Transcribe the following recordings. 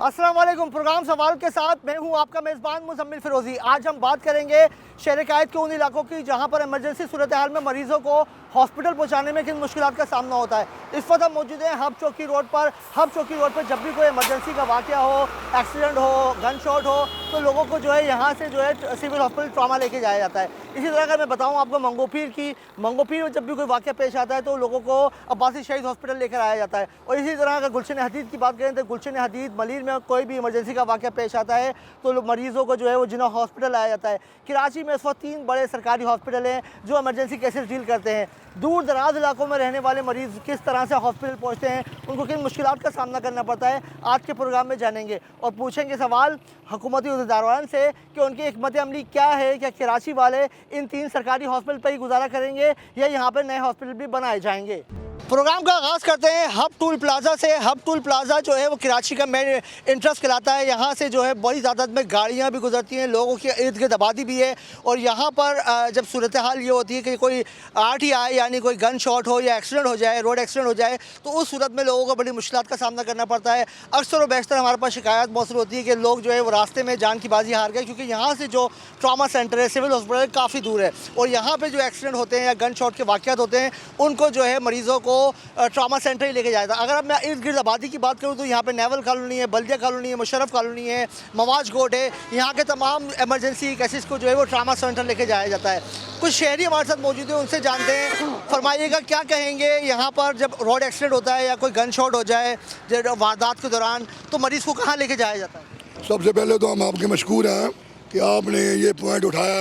अस्सलाम वालेकुम। प्रोग्राम सवाल के साथ मैं हूं आपका मेज़बान मुज़म्मिल फ़िरोज़ी। आज हम बात करेंगे शहर कायद के उन इलाकों की जहां पर इमरजेंसी सूरत हाल में मरीज़ों को हॉस्पिटल पहुंचाने में किन मुश्किलात का सामना होता है। इस वक्त हम मौजूद हैं हब चौकी रोड पर। हब चौकी रोड पर जब भी कोई इमरजेंसी का वाक़या हो, एक्सीडेंट हो, गन शॉट हो, तो लोगों को जो है यहाँ से जो है सिविल हॉस्पिटल ट्रामा लेके जाया जाता है। इसी तरह अगर मैं बताऊँ आपको मंगोपीर में जब भी कोई वाक़या पेश आता है तो लोगों को अब्बासी शहीद हॉस्पिटल लेकर आया जाता है। और इसी तरह अगर गुलशन हदीद की बात करें तो गुलशन हदीद मलीर में कोई भी इमरजेंसी का वाक़या पेश आता है तो मरीज़ों को जो है वो जिन्ना हॉस्पिटल लाया जाता है। कराची में इस वक्त 3 बड़े सरकारी हॉस्पिटल हैं जो इमरजेंसी केसेस डील करते हैं। दूर दराज इलाकों में रहने वाले मरीज़ किस तरह से हॉस्पिटल पहुंचते हैं, उनको किन मुश्किलात का सामना करना पड़ता है, आज के प्रोग्राम में जानेंगे और पूछेंगे सवाल हुकूमती उहदेदारान से कि उनकी हिकमत अमली क्या है। क्या कराची वाले इन 3 सरकारी हॉस्पिटल पर ही गुजारा करेंगे या यहाँ पर नए हॉस्पिटल भी बनाए जाएंगे। प्रोग्राम का आगाज़ करते हैं हब टूल प्लाज़ा से। हब टूल प्लाज़ा जो है वो कराची का मेन इंटरेस्ट कहलाता है। यहाँ से जो है बड़ी तादाद में गाड़ियाँ भी गुजरती हैं, लोगों की इर्द गिर्द आबादी भी है। और यहाँ पर जब सूरत हाल ये होती है कि कोई आर्ट आए यानी कोई गन शॉट हो या एक्सीडेंट हो जाए, रोड एक्सीडेंट हो जाए, तो उस सूरत में लोगों को बड़ी मुश्किलात का सामना करना पड़ता है। अक्सर व बेशतर हमारे पास शिकायत मौसूल होती है कि लोग जो है वो रास्ते में जान की बाजी हार गए, क्योंकि यहाँ से जो ट्रामा सेंटर है, सिविल हॉस्पिटल काफ़ी दूर है। और यहाँ पर जो एक्सीडेंट होते हैं या गन शॉट के वाक़यात होते हैं उनको जो है मरीज़ों को ट्रामा सेंटर ही लेके जाएगा। अगर अब मैं इर्द गिर्द आबादी की बात करूँ तो यहाँ पे नेवल कॉलोनी है, बल्दिया कॉलोनी है, मुशर्रफ कॉलोनी है, मवाज गोट है। यहाँ के तमाम इमरजेंसी केसेस को जो है वो ट्रामा सेंटर लेके जाया जाता है। कुछ शहरी हमारे साथ मौजूद है, उनसे जानते हैं। फरमाइएगा क्या कहेंगे यहाँ पर जब रोड एक्सीडेंट होता है या कोई गन शॉट हो जाए वारदात के दौरान, तो मरीज़ को कहाँ लेके जाया जाता है। सबसे पहले तो हम आपके मशकूर हैं कि आपने ये पॉइंट उठाया।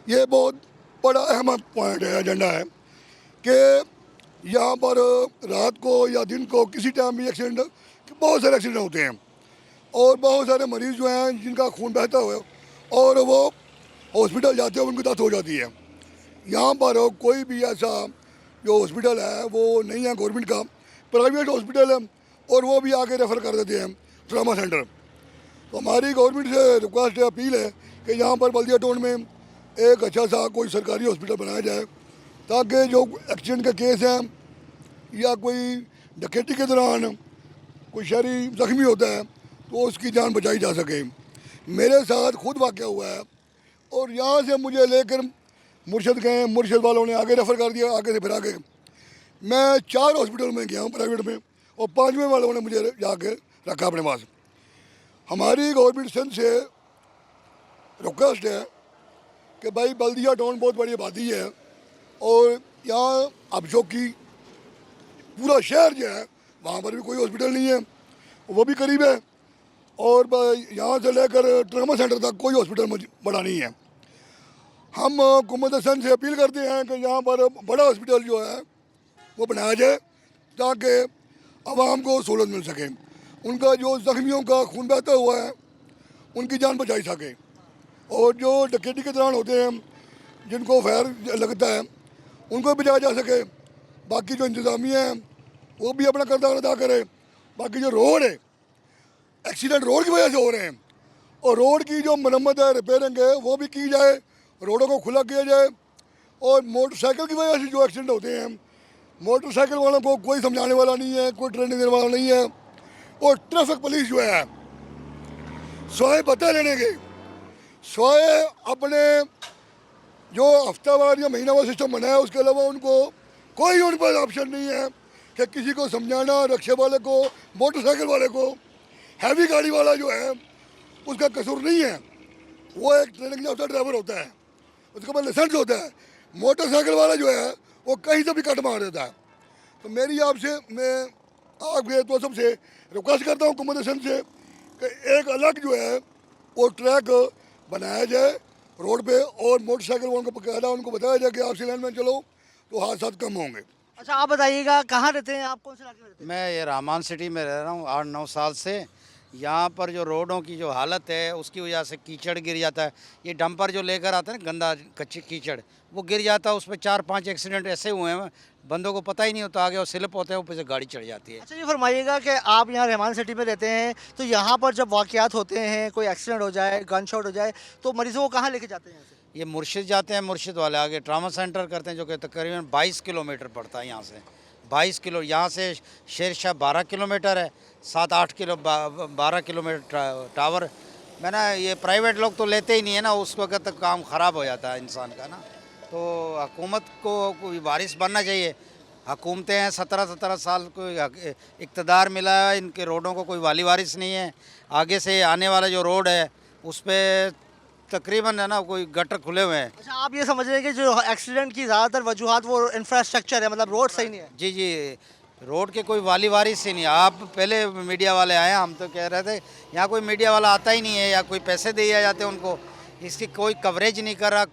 ये बहुत बड़ा अहम पॉइंट है, एजेंडा है कि यहाँ पर रात को या दिन को किसी टाइम भी एक्सीडेंट, बहुत सारे एक्सीडेंट होते हैं और बहुत सारे मरीज़ जो हैं जिनका खून बहता हुआ और वो हॉस्पिटल जाते हैं, उनकी डेथ हो जाती है। यहाँ पर कोई भी ऐसा जो हॉस्पिटल है वो नहीं है गवर्नमेंट का, प्राइवेट हॉस्पिटल है और वो भी आगे रेफ़र कर देते हैं ट्रामा सेंटर। तो हमारी गवर्नमेंट से रिक्वेस्ट है, अपील है कि यहाँ पर बल्दिया टाउन में एक अच्छा सा कोई सरकारी हॉस्पिटल बनाया जाए ताकि जो एक्सीडेंट के केस हैं या कोई डकैती के दौरान कोई शहरी ज़ख्मी होता है तो उसकी जान बचाई जा सके। मेरे साथ खुद वाक़या हुआ है और यहाँ से मुझे लेकर मुर्शद गए, मुर्शद वालों ने आगे रेफ़र कर दिया, आगे से फिर आगे मैं 4 हॉस्पिटल में गया हूँ प्राइवेट में और 5वें वालों ने मुझे जाके रखा अपने पास। हमारी गवर्नमेंट सिंध से रिक्वेस्ट है कि भाई बल्दिया टाउन बहुत बड़ी आबादी है और यहाँ अब जो कि पूरा शहर जो है वहाँ पर भी कोई हॉस्पिटल नहीं है, वो भी करीब है और यहाँ से लेकर ट्रामा सेंटर तक कोई हॉस्पिटल बड़ा नहीं है। हम हुकूमत सिंध से अपील करते हैं कि यहाँ पर बड़ा हॉस्पिटल जो है वो बनाया जाए ताकि आवाम को सहूलत मिल सके, उनका जो ज़ख्मियों का खून बहता हुआ है उनकी जान बचाई सके और जो डकैती के दौरान होते हैं जिनको फायर लगता है उनको बचाया जा सके। बाकी जो इंतज़ामिया है वो भी अपना किरदार अदा करे। बाकी जो रोड है, एक्सीडेंट रोड की वजह से हो रहे हैं और रोड की जो मरम्मत है, रिपेयरिंग है, वो भी की जाए, रोडों को खुला किया जाए। और मोटरसाइकिल की वजह से जो एक्सीडेंट होते हैं, मोटरसाइकिल वालों को कोई समझाने वाला नहीं है, कोई ट्रेनिंग देने वाला नहीं है और ट्रैफिक पुलिस जो है सोए पता लेने के सोए अपने जो हफ्तावार या महीनावार सिस्टम बनाया उसके अलावा उनको कोई उन पर ऑप्शन नहीं है कि किसी को समझाना, रिक्शे वाले को, मोटरसाइकिल वाले को। हैवी गाड़ी वाला जो है उसका कसूर नहीं है, वो एक ट्रेनिंग याफ्ता ड्राइवर होता है, उसके पास लाइसेंस होता है। मोटरसाइकिल वाला जो है वो कहीं से भी कट मार देता है। तो मेरी आपसे मैं आपके तो सबसे रिक्वेस्ट करता हूँ हुकूमत सिंध से कि एक अलग जो है वो ट्रैक बनाया जाए रोड पे और मोटरसाइकिल वालों को कहना, उनको बताया जाए कि आप लाइन में चलो तो हादसा कम होंगे। अच्छा आप बताइएगा कहाँ रहते हैं आप, कौन से इलाके में रहते हैं। मैं ये रहमान सिटी में रह रहा हूँ 8-9 साल से। यहाँ पर जो रोडों की जो हालत है उसकी वजह से कीचड़ गिर जाता है। ये डंपर जो लेकर आता है ना, गंदा कच्ची कीचड़, वो गिर जाता है, उस पर 4-5 एक्सीडेंट ऐसे हुए हैं, बंदों को पता ही नहीं होता, आगे वो स्लिप होते हैं, ऊपर से गाड़ी चढ़ जाती है। अच्छा ये फरमाइएगा कि आप यहाँ रहमान सिटी में रहते हैं तो यहाँ पर जब वाक़यात होते हैं, कोई एक्सीडेंट हो जाए, गन शॉट हो जाए, तो मरीज़ों को कहाँ लेके जाते हैं यहाँ से। ये मुर्शिद जाते हैं, मुर्शिद वाले आगे ट्रामा सेंटर करते हैं जो कि तकरीबन 22 किलोमीटर पड़ता है यहाँ से। 22 किलो, यहाँ से शेरशाह 12 किलोमीटर है, 7-8 किलो 12 किलोमीटर टावर। मैंने ये प्राइवेट लोग तो लेते ही नहीं है ना, उस वक्त तक काम ख़राब हो जाता है इंसान का ना। तो हुकूमत को कोई वारिस बनना चाहिए। हुकूमतें हैं 17-17 साल को इक़्तिदार मिला है, इनके रोडों को कोई वाली वारिस नहीं है। आगे से आने वाला जो रोड है उस पर तकरीबन है ना कोई गटर खुले हुए हैं। अच्छा, आप ये समझ रहे हैं कि जो एक्सीडेंट की ज़्यादातर वजूहत वो इंफ्रास्ट्रक्चर है, मतलब रोड सही नहीं है। जी जी, रोड के कोई वाली वारिस ही नहीं। आप पहले मीडिया वाले आए, हम तो कह रहे थे यहाँ कोई मीडिया वाला आता ही नहीं है, या कोई पैसे दिए जाते हैं उनको, इसकी कोई कवरेज नहीं कर रहा।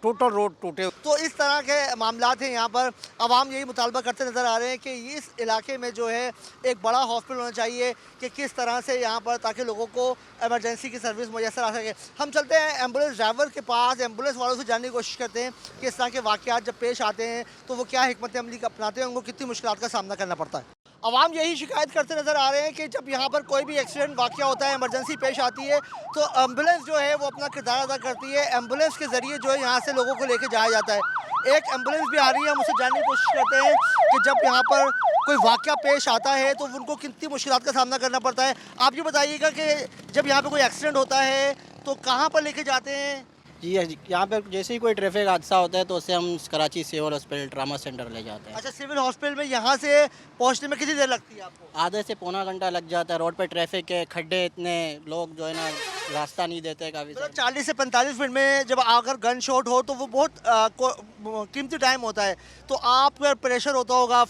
टोटल रोड टूटे। तो इस तरह के मामलात हैं यहाँ पर। आवाम यही मुतालबा करते नज़र आ रहे हैं कि इस इलाके में जो है एक बड़ा हॉस्पिटल होना चाहिए, कि किस तरह से यहाँ पर, ताकि लोगों को एमरजेंसी की सर्विस मुयसर आ सके। हम चलते हैं एम्बुलेंस ड्राइवर के पास, एम्बुलेंस वालों से जानने की कोशिश करते हैं कि इस तरह के वाक़यात जब पेश आते हैं तो वो क्या हिकमत अमली अपनाते हैं, उनको कितनी मुश्किलात का सामना करना पड़ता है। आवाम यही शिकायत करते नज़र आ रहे हैं कि जब यहाँ पर कोई भी एक्सीडेंट वाक़या होता है, इमरजेंसी पेश आती है, तो एम्बुलेंस जो है वो अपना किरदार अदा करती है। एम्बुलेंस के ज़रिए जो है यहाँ से लोगों को लेके जाया जाता है। एक एम्बुलेंस भी आ रही है, हम उसे जानने की कोशिश करते हैं कि जब यहाँ पर कोई वाक़या पेश आता है तो उनको कितनी मुश्किलात का सामना करना पड़ता है। आप ये बताइएगा कि जब यहाँ पर कोई एक्सीडेंट होता है तो कहाँ पर लेके जाते हैं? जी, यहाँ पे जैसे ही कोई ट्रैफिक हादसा होता है तो उससे हम Karachi civil hospital trauma centre ले जाते हैं। अच्छा, सिविल हॉस्पिटल में यहाँ से पहुँचने में कितनी देर लगती है आपको? आधे से पौना घंटा लग जाता है। रोड पे ट्रैफिक के खड्डे इतने, लोग जो है ना रास्ता नहीं देते काफ़ी मतलब 40 से 45 मिनट में जब अगर गन शॉट हो तो वो बहुत कीमती टाइम होता है। तो आप प्रेशर होता होगा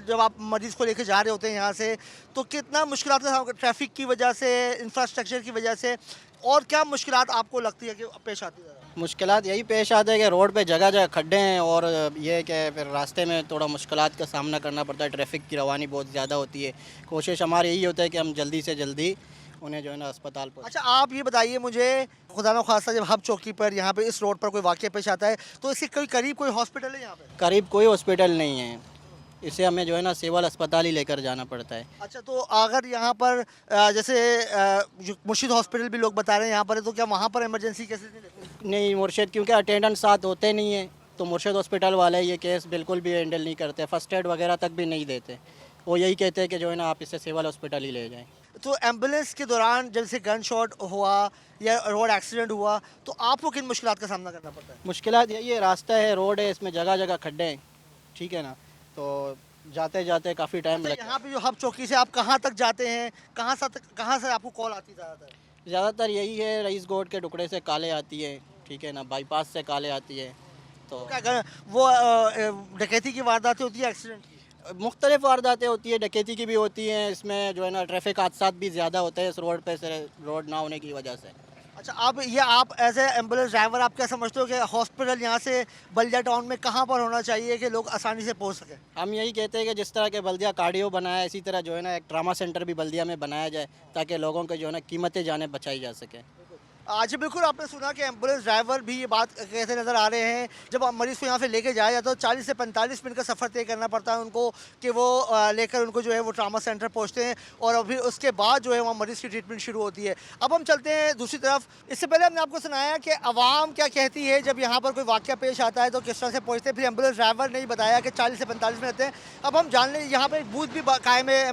जब आप मरीज़ को लेके जा रहे होते हैं यहाँ से, तो कितना मुश्किलात का ट्रैफिक की वजह से, इंफ्रास्ट्रक्चर की वजह से, और क्या मुश्किलात आपको लगती है कि पेश आती है? मुश्किलात यही पेश आते हैं कि रोड पे जगह जगह खड्डे हैं, और ये है कि फिर रास्ते में थोड़ा मुश्किलात का सामना करना पड़ता है। ट्रैफिक की रवानी बहुत ज़्यादा होती है। कोशिश हमारी यही होता है कि हम जल्दी से जल्दी उन्हें जो है ना अस्पताल पहुँचाएं। अच्छा, आप ये बताइए मुझे, खुदा न खास्ता जब हब चौकी पर यहाँ पे इस रोड पर कोई वाक़या पेश आता है तो इसके कोई करीब कोई हॉस्पिटल है यहाँ पे? करीब कोई हॉस्पिटल नहीं है, इसे हमें जो है ना सिविल अस्पताल ही लेकर जाना पड़ता है। अच्छा, तो अगर यहाँ पर जैसे जो मुर्शिद हॉस्पिटल भी लोग बता रहे हैं यहाँ पर है, तो क्या वहाँ पर इमरजेंसी केसेस नहीं लेते? नहीं, मुर्शिद क्योंकि अटेंडेंट साथ होते नहीं है, तो मुर्शिद हॉस्पिटल वाले ये केस बिल्कुल भी हैंडल नहीं करते, फर्स्ट एड वगैरह तक भी नहीं देते। वो यही कहते हैं कि जो है ना आप इसे सिविल हॉस्पिटल ही ले जाएं। तो एम्बुलेंस के दौरान जब से गन शॉट हुआ या रोड एक्सीडेंट हुआ तो आपको किन मुश्किलात का सामना करना पड़ता है? मुश्किलात यही है, रास्ता है, रोड है, इसमें जगह जगह खड्डे हैं, ठीक है ना, तो जाते जाते काफ़ी टाइम अच्छा, लगता है। यहाँ पे जो हब चौकी से आप कहाँ तक जाते हैं, कहाँ से आपको कॉल आती है ज़्यादातर? ज़्यादातर यही है, रईस गोड के टुकड़े से काले आती है, ठीक है ना, बाईपास से काले आती है। तो वो डकैती की वारदातें होती है, एक्सीडेंट की? मुख्तलिफ वारदातें होती है, डकैती की भी होती हैं, इसमें जो है ना ट्रैफिक हादसा भी ज़्यादा होते हैं इस रोड पे से, रोड ना होने की वजह से। अच्छा, आप एज ए एम्बुलेंस ड्राइवर आप क्या समझते हो कि हॉस्पिटल यहाँ से बल्दिया टाउन में कहाँ पर होना चाहिए कि लोग आसानी से पहुँच सकें? हम यही कहते हैं कि जिस तरह के बल्दिया कार्डियो बनाया है, इसी तरह जो है ना एक ट्रामा सेंटर भी बल्दिया में बनाया जाए, ताकि लोगों के जो है ना कीमतें जाने बचाई जा सके। आज बिल्कुल आपने सुना कि एम्बुलेंस ड्राइवर भी ये बात कहते नज़र आ रहे हैं, जब मरीज़ को यहाँ से लेके जाया जाता है तो 40 से 45 मिनट का सफ़र तय करना पड़ता है उनको, कि वो लेकर उनको जो है वो ट्रामा सेंटर पहुँचते हैं, और फिर उसके बाद जो है वहाँ मरीज़ की ट्रीटमेंट शुरू होती है। अब हम चलते हैं दूसरी तरफ। इससे पहले हमने आपको सुनाया कि आवाम क्या कहती है जब यहाँ पर कोई वाक़या पेश आता है तो किस तरह से पहुँचते हैं। फिर एम्बुलेंस ड्राइवर ने ही बताया कि 40 से 45 मिनट हैं। अब हम जान लें, यहाँ पर एक बूथ भी कायम है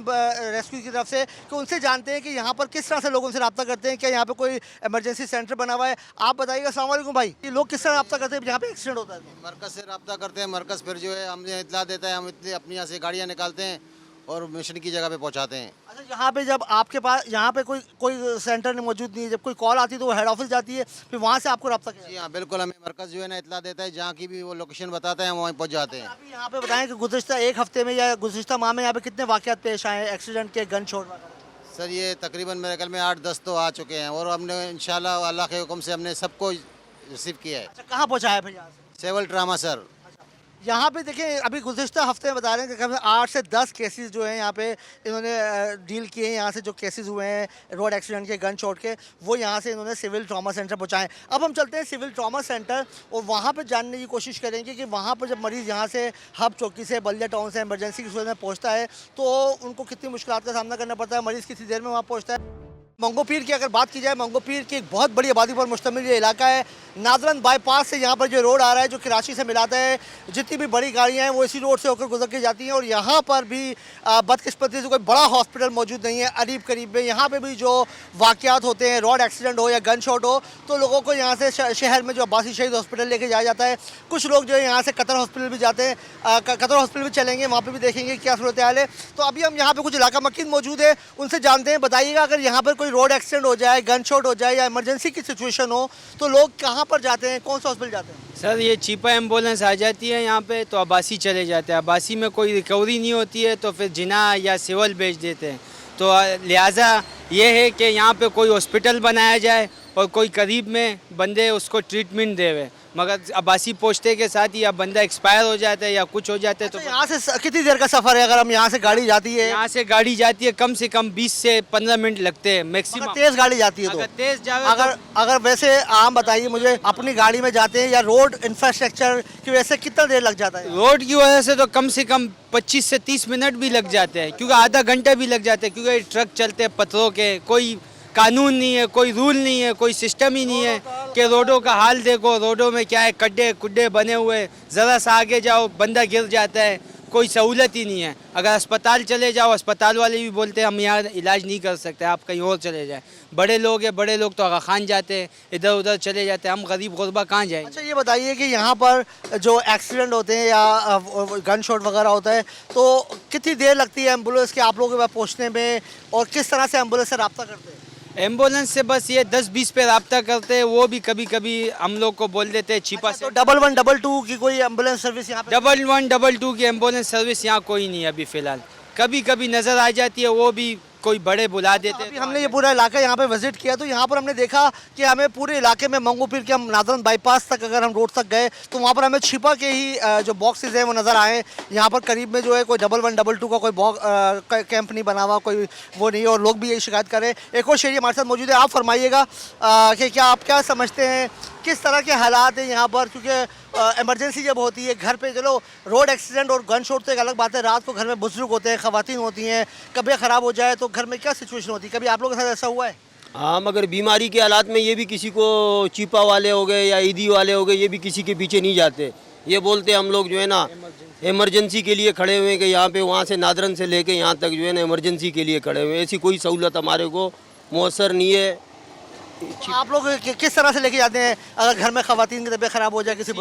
रेस्क्यू की तरफ से, कि उनसे जानते हैं कि यहाँ पर किस तरह से लोग उनसे रब्ता करते हैं, क्या यहाँ पर कोई इमरजेंसी सेंटर बना हुआ है। आप बताइएगा। अस्सलाम वालेकुम भाई, ये लोग किस तरह रब्ता करते हैं जहाँ पे एक्सीडेंट होता है? मरकज़ से रब्ता करते हैं, मरकज़ फिर जो है हमें इतला देता है, हम इतने अपनी यहाँ से गाड़ियाँ निकालते हैं और मिशन की जगह पे पहुँचाते हैं। अच्छा, यहाँ पे जब आपके पास यहाँ पे कोई सेंटर नहीं मौजूद नहीं है, जब कोई कॉल आती है तो वो हेड ऑफिस जाती है, फिर वहाँ से आपको रब्ता किया? जी हाँ, बिल्कुल, हमें मरकज़ जो है ना इतला देता है, जहाँ की भी वो लोकेशन बताता है हम वहीं पहुँच जाते हैं। अभी यहाँ पे बताएं कि गुज़िश्ता एक हफ्ते में या गुज़िश्ता माह में यहाँ पे कितने वाक़यात पेश आए हैं एक्सीडेंट के, गन शॉट वगैरह? सर ये तकरीबन मेरे ख्याल में 8-10 तो आ चुके हैं, और हमने इंशाल्लाह अल्लाह के हुक्म से हमने सबको रिसीव किया है। अच्छा, कहाँ पहुँचाया फिर यहाँ से? Civil trauma sir. यहाँ पे देखिए, अभी गुज़िश्ता हफ्ते में बता रहे हैं कि कम से 8 से 10 केसेस जो हैं यहाँ पे इन्होंने डील किए हैं। यहाँ से जो केसेस हुए हैं रोड एक्सीडेंट के, गन शॉट के, वो यहाँ से इन्होंने सिविल ट्रॉमा सेंटर पहुँचाएँ। अब हम चलते हैं सिविल ट्रॉमा सेंटर और वहाँ पर जानने की कोशिश करेंगे कि वहाँ पर जब मरीज़ यहाँ से हब चौकी से, बल्दिया टाउन से इमरजेंसी की सूरत में पहुँचता है तो उनको कितनी मुश्किलात का सामना करना पड़ता है, मरीज़ कितनी देर में वहाँ पहुँचता है। मंगो पीर की अगर बात की जाए, मंगो पीर की एक बहुत बड़ी आबादी पर मुश्तमिल ये इलाका है। नादरन बाईपास से यहाँ पर जो रोड आ रहा है जो कराची से मिलाता है, जितनी भी बड़ी गाड़ियाँ हैं वो इसी रोड से होकर गुजर के जाती हैं। और यहाँ पर भी बदकिस्मती से कोई बड़ा हॉस्पिटल मौजूद नहीं है अरीब करीब में। यहाँ पे भी जो वाक़यात होते हैं, रोड एक्सीडेंट हो या गन शॉट हो, तो लोगों को यहाँ से शहर में जो अब्बासी शहीद हॉस्पिटल लेके जाया जाता है। कुछ लोग जो है यहाँ से कतर हॉस्पिटल भी जाते हैं, कतर हॉस्पिटल भी चलेंगे, वहाँ पर भी देखेंगे क्या सूरत हाल है। तो अभी हम यहाँ पर कुछ इलाका मकीन मौजूद है, उनसे जानते हैं। बताइएगा, अगर यहाँ पर कोई रोड एक्सीडेंट हो जाए, गन शॉट हो जाए या इमरजेंसी की सिचुएशन हो, तो लोग कहाँ पर जाते हैं, कौन सा हॉस्पिटल जाते हैं? सर ये चीपा एम्बुलेंस आ जाती है यहाँ पे तो अब्बासी चले जाते हैं। अब्बासी में कोई रिकवरी नहीं होती है तो फिर जिना या सिविल भेज देते हैं। तो लिहाजा ये है कि यहाँ पे कोई हॉस्पिटल बनाया जाए और कोई करीब में बंदे उसको ट्रीटमेंट देवे। मगर अब्बासी पहुँचते के साथ ही या बंदा एक्सपायर हो जाता है या कुछ हो जाता है। तो यहाँ से कितनी देर का सफ़र है? अगर हम यहाँ से गाड़ी जाती है, यहाँ से गाड़ी जाती है कम से कम 20 से 15 मिनट लगते हैं अगर मैक्सिमम। तेज़ गाड़ी जाती है तो? अगर तेज़ जावे अगर वैसे आम बताइए मुझे, अपनी गाड़ी में जाते हैं या रोड इंफ्रास्ट्रक्चर की वजह से कितना देर लग जाता है? रोड की वजह से तो कम से कम 25 से 30 मिनट भी लग जाते हैं, क्योंकि आधा घंटा भी लग जाता है, क्योंकि ट्रक चलते हैं पत्थरों के। कोई कानून नहीं है, कोई रूल नहीं है, कोई सिस्टम ही नहीं है कि रोडों का हाल देखो। रोडों में क्या है, गड्ढे कुड्ढे बने हुए, ज़रा सा आगे जाओ बंदा गिर जाता है, कोई सहूलत ही नहीं है। अगर अस्पताल चले जाओ, अस्पताल वाले भी बोलते हैं हम यहाँ इलाज नहीं कर सकते, आप कहीं और चले जाएं। बड़े लोग हैं, बड़े लोग तो आगा खान जाते हैं, इधर उधर चले जाते हैं, हम गरीब गुरबा कहाँ जाएंगे? अच्छा, ये बताइए कि यहाँ पर जो एक्सीडेंट होते हैं या गन शॉट वगैरह होता है, तो कितनी देर लगती है एम्बुलेंस के आप लोगों के पास पहुँचने में, और किस तरह से एम्बुलेंस से रब्ता करते हैं? एम्बुलेंस से बस ये 10-20 पे रब्ता करते हैं, वो भी कभी कभी हम लोग को बोल देते हैं छिपा अच्छा, से। तो 1112 की कोई एम्बुलेंस सर्विस यहाँ पे? 1122 की एम्बुलेंस सर्विस यहाँ कोई नहीं है अभी फ़िलहाल। कभी कभी नज़र आ जाती है, वो भी कोई बड़े बुला देते अभी हैं। हमने ये पूरा इलाका यहाँ पे विजिट किया, तो यहाँ पर हमने देखा कि हमें पूरे इलाके में मंगो पीर के, हम नादरन बाईपास तक अगर हम रोड तक गए तो वहाँ पर हमें छिपा के ही जो बॉक्सेस हैं वो नज़र आए। यहाँ पर करीब में जो है कोई 1112 का कोई कैंप नहीं बना हुआ, कोई वो नहीं, और लोग भी यही शिकायत करें। एक और शहरी हमारे साथ मौजूद है, आप फरमाइएगा कि क्या आप क्या समझते हैं, किस तरह के हालात हैं यहाँ पर? क्योंकि इमरजेंसी जब होती है घर पे, चलो रोड एक्सीडेंट और गन शॉट तो एक अलग बात है, रात को घर में बुजुर्ग होते हैं, ख़वातीन होती हैं, तबीयत ख़राब हो जाए तो घर में क्या सिचुएशन होती है? कभी आप लोगों के साथ ऐसा हुआ है? हाँ, मगर बीमारी के हालात में ये भी किसी को चीपा वाले हो गए या ईदी वाले हो गए, ये भी किसी के पीछे नहीं जाते। ये बोलते हम लोग जो है ना इमरजेंसी के लिए खड़े हुए हैं कि यहाँ पे वहाँ से नादरन से लेके यहाँ तक जो है ना इमरजेंसी के लिए खड़े हुए हैं। ऐसी कोई सहूलत हमारे को मौसर नहीं है। आप लोग किस तरह से लेके जाते हैं अगर घर में ख़वातीन की तबीयत ख़राब हो जाए? किसी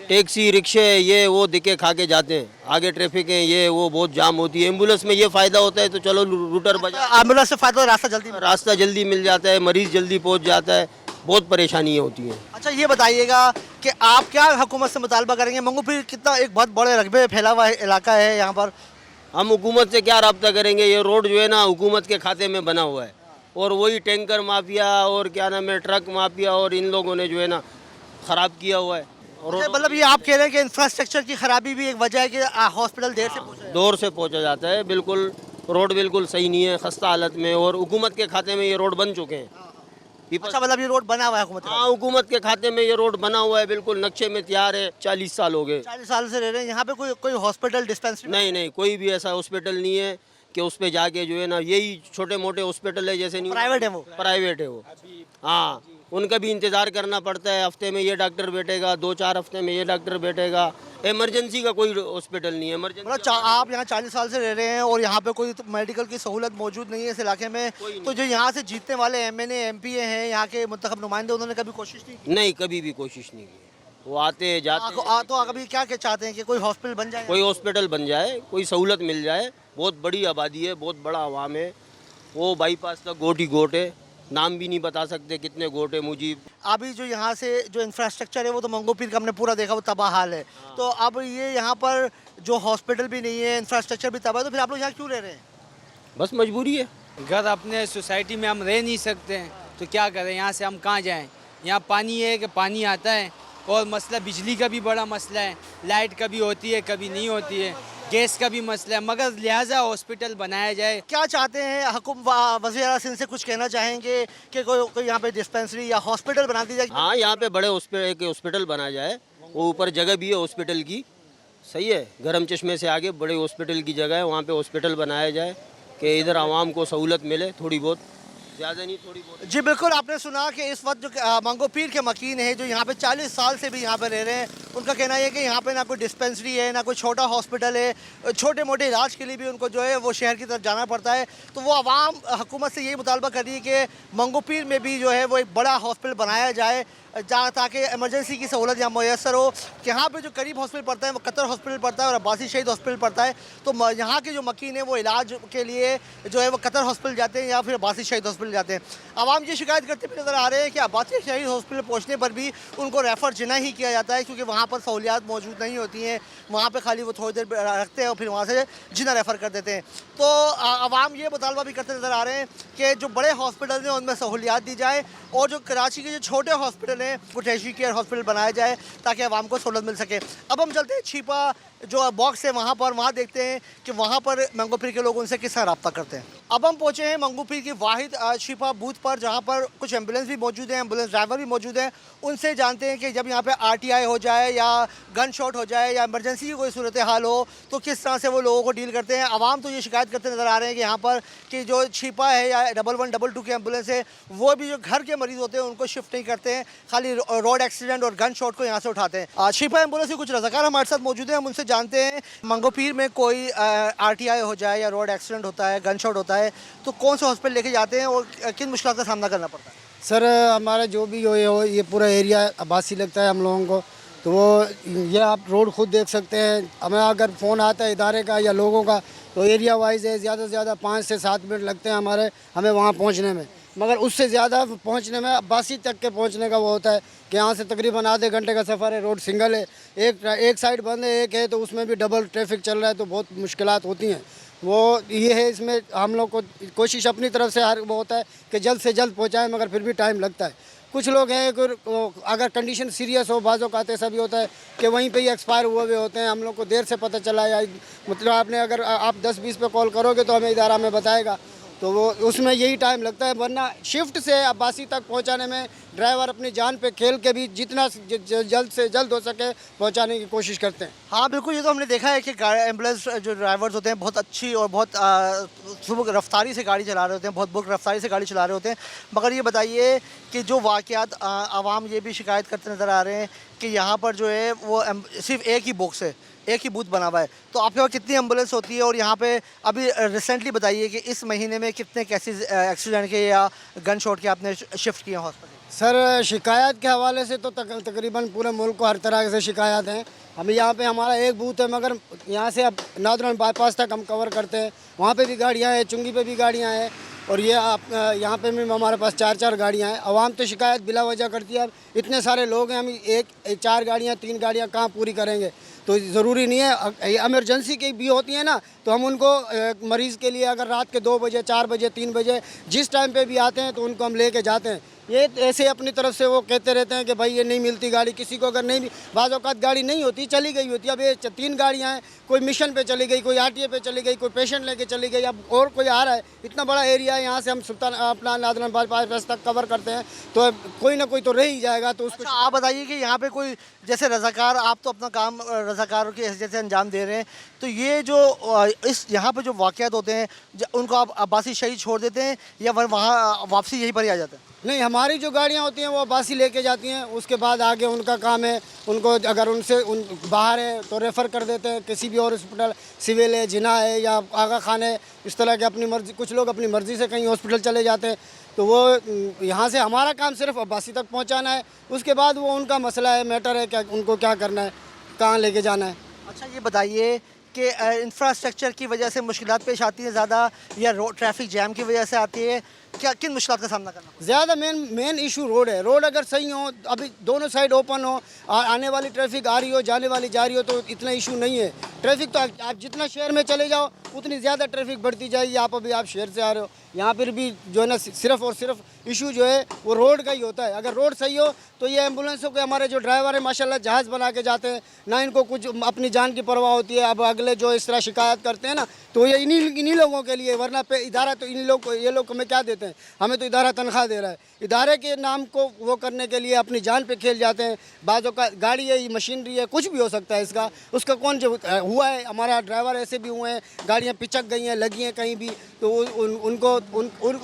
टैक्सी रिक्शे ये वो दिखे खा के जाते हैं, आगे ट्रैफिक है ये वो बहुत जाम होती है। एम्बुलेंस में ये फ़ायदा होता है तो चलो रूटर बजा, एम्बुलेंस से फ़ायदा, रास्ता जल्दी मिल जाता है, मरीज़ जल्दी पहुँच जाता है, बहुत परेशानियाँ होती हैं। अच्छा, ये बताइएगा कि आप क्या हुकूमत से मुतालबा करेंगे? मंगो पीर कितना एक बहुत बड़े रकबे फैला हुआ इलाका है यहाँ पर, हम हुकूमत से क्या रब्ता करेंगे? ये रोड जो है ना हुकूमत के खाते में बना हुआ है, और वही टैंकर माफिया और क्या नाम है ट्रक माफिया और इन लोगों ने जो है ना ख़राब किया हुआ है। और मतलब ये आप कह रहे हैं कि इंफ्रास्ट्रक्चर की खराबी भी एक वजह है कि हॉस्पिटल देर से पहुंचा है? दूर से पहुंचा जाता है, बिल्कुल रोड बिल्कुल सही नहीं है, खस्ता हालत में, और हुकूमत के खाते में ये रोड बन चुके हैं। अच्छा, मतलब ये रोड बना हुआ है हुकूमत का? हाँ, हुकूमत के खाते में ये रोड बना हुआ है, बिल्कुल नक्शे में तैयार है। 40 साल हो गए, 40 साल से रह रहे हैं यहाँ पे। कोई हॉस्पिटल डिस्पेंसरी? नहीं, कोई भी ऐसा हॉस्पिटल नहीं है कि उस पे जाके जो है ना, यही छोटे मोटे हॉस्पिटल है जैसे नहीं, प्राइवेट है वो? प्राइवेट है वो। हाँ, उनका भी इंतज़ार करना पड़ता है, हफ्ते में ये डॉक्टर बैठेगा, 2-4 हफ्ते में ये डॉक्टर बैठेगा। इमरजेंसी का कोई हॉस्पिटल नहीं है। इमरजेंसी मतलब आप यहाँ 40 साल से रह रहे हैं और यहाँ पे कोई मेडिकल की सहूलत मौजूद नहीं है इस इलाके में, तो जो यहाँ से जीतने वाले MNA MPA हैं, यहाँ के मुंतखब नुमाइंदे, उन्होंने कभी कोशिश नहीं की? नहीं, कभी भी कोशिश नहीं की। वो आते जाते तो अभी क्या चाहते हैं कि कोई हॉस्पिटल बन जाए? कोई हॉस्पिटल बन जाए, कोई सहूलत मिल जाए। बहुत बड़ी आबादी है, बहुत बड़ा आवाम है, वो बाईपास तक गोट ही गोट है, नाम भी नहीं बता सकते कितने गोट है मुजीब। अभी जो यहाँ से जो इंफ्रास्ट्रक्चर है वो तो मंगो पीर का हमने पूरा देखा, वो तबाह हाल है। तो अब ये यहाँ पर जो हॉस्पिटल भी नहीं है, इंफ्रास्ट्रक्चर भी तबाह है, तो फिर आप लोग यहाँ क्यों रह रहे हैं? बस मजबूरी है। घर अपने सोसाइटी में हम रह नहीं सकते हैं तो क्या करें, यहाँ से हम कहाँ जाएं? यहाँ पानी है कि पानी आता है, और मसला बिजली का भी बड़ा मसला है, लाइट कभी होती है कभी नहीं होती है, गैस का भी मसला है, मगर लिहाजा हॉस्पिटल बनाया जाए। क्या चाहते हैं वज़ीर आला सिंध से कुछ कहना चाहेंगे कि कोई यहाँ पे डिस्पेंसरी या हॉस्पिटल बना दी जाए? हाँ, यहाँ पे बड़े हॉस्पिटल बनाया जाए, वो ऊपर जगह भी है हॉस्पिटल की, सही है। गरम चश्मे से आगे बड़े हॉस्पिटल की जगह है, वहाँ पे हॉस्पिटल बनाया जाए कि इधर आवाम को सहूलत मिले थोड़ी बहुत। ज़्यादा नहीं, थोड़ी बहुत। जी बिल्कुल, आपने सुना कि इस वक्त जो मंगो पीर के मकीन है जो यहाँ पे 40 साल से भी यहाँ पे रह रहे हैं, उनका कहना है कि यहाँ पे ना कोई डिस्पेंसरी है, ना कोई छोटा हॉस्पिटल है, छोटे मोटे इलाज के लिए भी उनको जो है वो शहर की तरफ जाना पड़ता है। तो वो आवाम हुकूमत से यही मुतालबा कर रही है कि मंगो पीर में भी जो है वो एक बड़ा हॉस्पिटल बनाया जाए जहाँ ताकि एमरजेंसी की सहूलत यहाँ मैसर हो। कि यहाँ पे जो करीब हॉस्पिटल पड़ता है वो कतर हॉस्पिटल पड़ता है और अब्बासी शहीद हॉस्पिटल पड़ता है। तो यहाँ के जो मकीन है वो इलाज के लिए जो है वो कतर हॉस्पिटल जाते हैं या फिर अब्बासी शहीद हॉस्पिटल जाते हैं। आवाम ये शिकायत करते हुए नज़र आ रहे हैं कि अब्बासी शहीद हॉस्पिटल पहुँचने पर भी उनको रेफ़र जिना ही किया जाता है, क्योंकि वहाँ पर सहूलियात मौजूद नहीं होती हैं। वहाँ पर खाली वो थोड़ी देर रखते हैं और फिर वहाँ से जिना रेफ़र कर देते हैं। तो आवाम ये मुतालबा भी करते नज़र आ रहे हैं कि जो बड़े हॉस्पिटल हैं उनमें सहूलियात दी जाए और जो कराची के जो छोटे हॉस्पिटल हैं वो टर्शियरी केयर हॉस्पिटल बनाया जाए ताकि आवाम को सहूलत मिल सके। अब हम चलते हैं छिपा जो बॉक्स है वहाँ देखते हैं कि वहाँ पर मंगो पीर के लोग उनसे किस तरह रब्ता करते हैं। अब हम पहुँचे हैं मंगो पीर की वाहिद छिपा बूथ पर, जहाँ पर कुछ एम्बुलेंस भी मौजूद हैं, एम्बुलेंस ड्राइवर भी मौजूद हैं। उनसे जानते हैं कि जब यहाँ पे RTI हो जाए या गन शॉट हो जाए या इमरजेंसी की कोई सूरत हाल हो तो किस तरह से वो लोगों को डील करते हैं। आवाम तो ये शिकायत करते नज़र आ रहे हैं कि यहाँ पर कि जो छिपा है या 1122 की एम्बुलेंस है वो भी जो घर के मरीज़ होते हैं उनको शिफ्ट नहीं करते हैं, खाली रोड एक्सीडेंट और गन शॉट को यहाँ से उठाते हैं। छिपा एम्बुलेंस के कुछ रज़ाकार हमारे साथ मौजूद हैं, हम उनसे जानते हैं मंगो पीर में कोई RTI हो जाए या रोड एक्सीडेंट होता है, गन शॉट होता है तो कौन से हॉस्पिटल लेके जाते हैं और किन मुश्किल का सामना करना पड़ता है? सर हमारा जो भी हो ये पूरा एरिया अब्बासी लगता है हम लोगों को, तो वो ये आप रोड खुद देख सकते हैं। हमें अगर फ़ोन आता है इदारे का या लोगों का तो एरिया वाइज है, ज़्यादा से ज़्यादा 5 से 7 मिनट लगते हैं हमें वहाँ पहुँचने में, मगर उससे ज़्यादा पहुँचने में अब्बासी तक के पहुँचने का वो होता है कि यहाँ से तकरीबन आधे घंटे का सफ़र है। रोड सिंगल है, एक साइड बंद है, एक है तो उसमें भी डबल ट्रैफिक चल रहा है तो बहुत मुश्किलात होती हैं। वो ये है, इसमें हम लोग को कोशिश अपनी तरफ से हर वो होता है कि जल्द से जल्द पहुँचाएँ, मगर फिर भी टाइम लगता है। कुछ लोग हैं कि अगर कंडीशन सीरियस हो, बाज़ों का ऐसा भी होता है कि वहीं पे ही एक्सपायर हुए होते हैं। हम लोग को देर से पता चला या मतलब आपने अगर आप 10-20 पे कॉल करोगे तो हमें इदारा में बताएगा, तो वो उसमें यही टाइम लगता है। वरना शिफ्ट से अब्बासी तक पहुंचाने में ड्राइवर अपनी जान पे खेल के भी जितना जल्द से जल्द हो सके पहुंचाने की कोशिश करते हैं। हाँ बिल्कुल, ये तो हमने देखा है कि एम्बुलेंस जो ड्राइवर्स होते हैं बहुत अच्छी और बहुत सुबह रफ्तारी से गाड़ी चला रहे होते हैं, बहुत बुक रफ्तारी से गाड़ी चला रहे होते हैं। मगर ये बताइए कि जो वाक़यात आवाम ये भी शिकायत करते नज़र आ रहे हैं कि यहाँ पर जो है वो सिर्फ एक ही बॉक्स है, एक ही बूथ बना हुआ है। तो आपके पास कितनी एम्बुलेंस होती है और यहाँ पे अभी रिसेंटली बताइए कि इस महीने में कितने केसेस एक्सीडेंट के या गन शॉट के आपने शिफ्ट किए हॉस्पिटल? सर शिकायत के हवाले से तो तकरीबन पूरे मुल्क को हर तरह से शिकायत हैं। हम यहाँ पे हमारा एक बूथ है, मगर यहाँ से अब नादरन बाईपास तक हम कवर करते हैं, वहाँ पे भी गाड़ियाँ हैं, चुंगी पे भी गाड़ियाँ हैं और ये आप यहाँ पे भी हमारे पास 4-4 गाड़ियाँ हैं। आवाम तो शिकायत बिला वजह करती है। अब इतने सारे लोग हैं, हम 4 गाड़ियाँ 3 गाड़ियाँ कहाँ पूरी करेंगे? तो ज़रूरी नहीं है, इमरजेंसी की भी होती है ना, तो हम उनको मरीज़ के लिए अगर रात के 2 बजे 4 बजे 3 बजे जिस टाइम पे भी आते हैं तो उनको हम लेके जाते हैं। ये ऐसे अपनी तरफ से वो कहते रहते हैं कि भाई ये नहीं मिलती गाड़ी, किसी को अगर नहीं भी बाज़ औक़ात गाड़ी नहीं होती, चली गई होती है। अब ये 3 गाड़ियाँ हैं, कोई मिशन पे चली गई, कोई RTA पे चली गई, कोई पेशेंट लेके चली गई, अब और कोई आ रहा है। इतना बड़ा एरिया है, यहाँ से हम सुल्तान अपना नादरन बाईपास तक कवर करते हैं, तो कोई ना कोई तो रह ही जाएगा। तो उसको आप बताइए कि यहाँ पे कोई जैसे रज़ाकार, आप तो अपना काम रज़ाकारों की हैसियत से अंजाम दे रहे हैं, तो ये जो इस यहाँ पे जो वाक़यात होते हैं उनको आप अब्बासी शहीद छोड़ देते हैं या वहाँ वापसी यहीं पर ही आ जाते हैं? नहीं, हमारी जो गाड़ियाँ होती हैं वो अब्बासी लेके जाती हैं, उसके बाद आगे उनका काम है। उनको अगर बाहर है तो रेफ़र कर देते हैं किसी भी और हॉस्पिटल, सिविल है, जिना है या आगा खान है, इस तरह के अपनी मर्ज़ी, कुछ लोग अपनी मर्ज़ी से कहीं हॉस्पिटल चले जाते हैं। तो वो यहाँ से हमारा काम सिर्फ अब्बासी तक पहुँचाना है, उसके बाद वो उनका मसला है, मैटर है क्या उनको क्या करना है, कहाँ लेके जाना है। अच्छा ये बताइए कि इंफ्रास्ट्रक्चर की वजह से मुश्किलात पेश आती है ज़्यादा या ट्रैफिक जैम की वजह से आती है, क्या किन मुश्किलात का सामना करना? ज़्यादा मेन इशू रोड है। रोड अगर सही हो, अभी दोनों साइड ओपन हो, आने वाली ट्रैफिक आ रही हो, जाने वाली जा रही हो, तो इतना इशू नहीं है। ट्रैफिक तो आप जितना शहर में चले जाओ उतनी ज़्यादा ट्रैफिक बढ़ती जाएगी। आप शहर से आ रहे हो, यहाँ पर भी जो है ना सिर्फ और सिर्फ इशू जो है वो रोड का ही होता है। अगर रोड सही हो तो ये एम्बुलेंसों के हमारे जो ड्राइवर हैं माशाल्लाह जहाज़ बना के जाते हैं, ना इनको कुछ अपनी जान की परवाह होती है। अब अगले जो इस तरह शिकायत करते हैं ना, तो ये इन्हीं लोगों के लिए, वरना पे इदारा तो ये लोग हमें क्या देते देते हैं, हमें तो इदारा तनख्वाह दे रहा है। इदारे के नाम को वो करने के लिए अपनी जान पे खेल जाते हैं। बाज़ों का गाड़ी है, मशीनरी है, कुछ भी हो सकता है इसका, उसका कौन जो हुआ है। हमारा ड्राइवर ऐसे भी हुए हैं, गाड़ियाँ पिचक गई हैं, लगी हैं कहीं भी, तो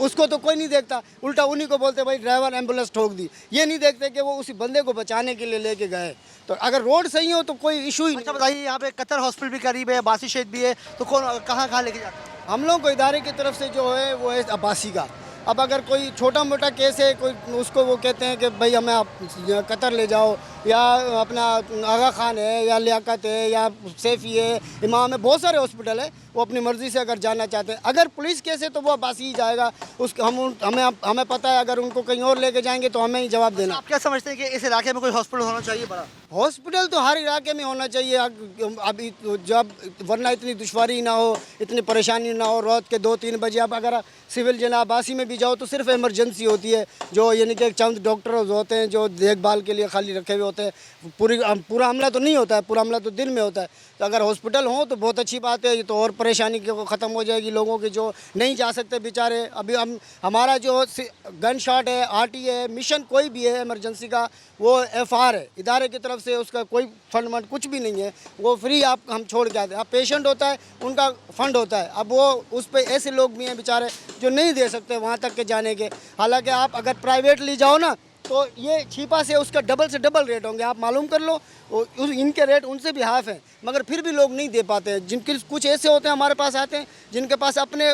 उसको तो कोई नहीं देखता, उल्टा उन्हीं को बोलते भाई ड्राइवर एम्बुलेंस ठोक दी। ये नहीं देखते कि वो उसी बंदे को बचाने के लिए लेके गए। तो अगर रोड सही हो तो कोई इशू ही नहीं। अच्छा बताइए, यहाँ पे कतर हॉस्पिटल भी करीब है, अब्बासी शहीद भी है, तो कौन कहाँ लेके जाते हैं? हम लोग को इदारे की तरफ से जो है वो है अब्बासी का। अब अगर कोई छोटा मोटा केस है, कोई उसको वो कहते हैं कि भाई हमें आप कतर ले जाओ, या अपना आगा खान है, या लियाकत है, या सैफी है, इमाम है, बहुत सारे हॉस्पिटल है, वो अपनी मर्ज़ी से अगर जाना चाहते हैं। अगर पुलिस केस है तो वो अब्बासी ही जाएगा। हमें पता है अगर उनको कहीं और लेके जाएंगे तो हमें ही जवाब देना। आप क्या समझते हैं कि इस इलाके में कोई हॉस्पिटल होना चाहिए बड़ा? हॉस्पिटल तो हर इलाके में होना चाहिए। अभी जब वरना इतनी दुश्वारी ना हो, इतनी परेशानी ना हो। रात के 2-3 बजे अब अगर सिविल जना अब्बासी में भी जाओ तो सिर्फ इमरजेंसी होती है, जो यानी कि चंद डॉक्टर होते हैं जो देखभाल के लिए खाली रखे हुए होते हैं। पूरा हमला तो नहीं होता है, पूरा हमला तो दिन में होता है। तो अगर हॉस्पिटल हो तो बहुत अच्छी बात है, ये तो और परेशानी ख़त्म हो जाएगी लोगों की जो नहीं जा सकते बेचारे। अभी हमारा जो गन शॉट है, RT है, मिशन कोई भी है इमरजेंसी का, वो FR है इदारे की तरफ से, उसका कोई फंड वंड कुछ भी नहीं है, वो फ्री हम छोड़ के आते हैं। अब पेशेंट होता है उनका फंड होता है, अब वो उस पर ऐसे लोग भी हैं बेचारे जो नहीं दे सकते वहाँ तक के जाने के। हालांकि आप अगर प्राइवेटली जाओ ना तो ये छिपा से उसका डबल से डबल रेट होंगे, आप मालूम कर लो। इनके रेट उनसे भी हाफ हैं, मगर फिर भी लोग नहीं दे पाते हैं। जिनके कुछ ऐसे होते हैं हमारे पास आते हैं जिनके पास अपने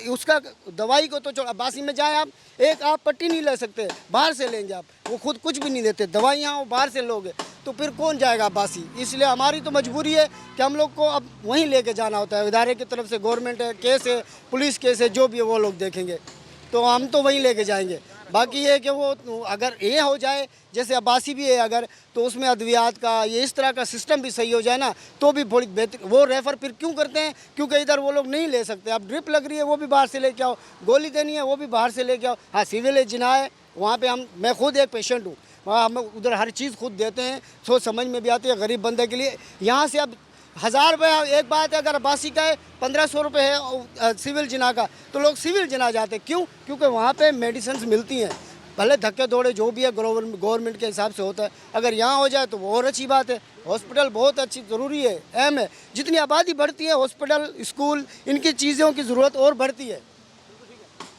उसका दवाई को तो छोड़, अब्बासी में जाएँ आप पट्टी नहीं ले सकते, बाहर से लेंगे आप, वो खुद कुछ भी नहीं देते, दवाइयाँ वो बाहर से लोगे, तो फिर कौन जाएगा अब्बासी। इसलिए हमारी तो मजबूरी है कि हम लोग को अब वहीं लेके जाना होता है। इदारे की तरफ से गवर्नमेंट है, केस है, पुलिस केस है, जो भी है वो लोग देखेंगे, तो हम तो वहीं लेके जाएंगे। बाकी ये कि वो अगर ये हो जाए जैसे अब्बासी भी है अगर, तो उसमें अद्वियात का ये इस तरह का सिस्टम भी सही हो जाए ना तो भी थोड़ी बेहतर। वो रेफ़र फिर क्यों करते हैं? क्योंकि इधर वो लोग नहीं ले सकते। अब ड्रिप लग रही है वो भी बाहर से लेके आओ, गोली देनी है वो भी बाहर से लेके आओ। हाँ, सिविल जिना है वहाँ पे मैं खुद एक पेशेंट हूँ, वहाँ हम उधर हर चीज़ खुद देते हैं, सोच समझ में भी आती है गरीब बंदे के लिए। यहाँ से अब 1000 रुपये एक बात है, अगर अब्बासी का है 1500 रुपये है सिविल जिना का, तो लोग सिविल जिना जाते। क्यों? क्योंकि वहाँ पे मेडिसिन मिलती हैं, भले धक्के दौड़े जो भी है गवर्नमेंट के हिसाब से होता है। अगर यहाँ हो जाए तो वो और अच्छी बात है। हॉस्पिटल बहुत अच्छी ज़रूरी है, अहम है। जितनी आबादी बढ़ती है हॉस्पिटल, स्कूल, इनकी चीज़ों की ज़रूरत और बढ़ती है।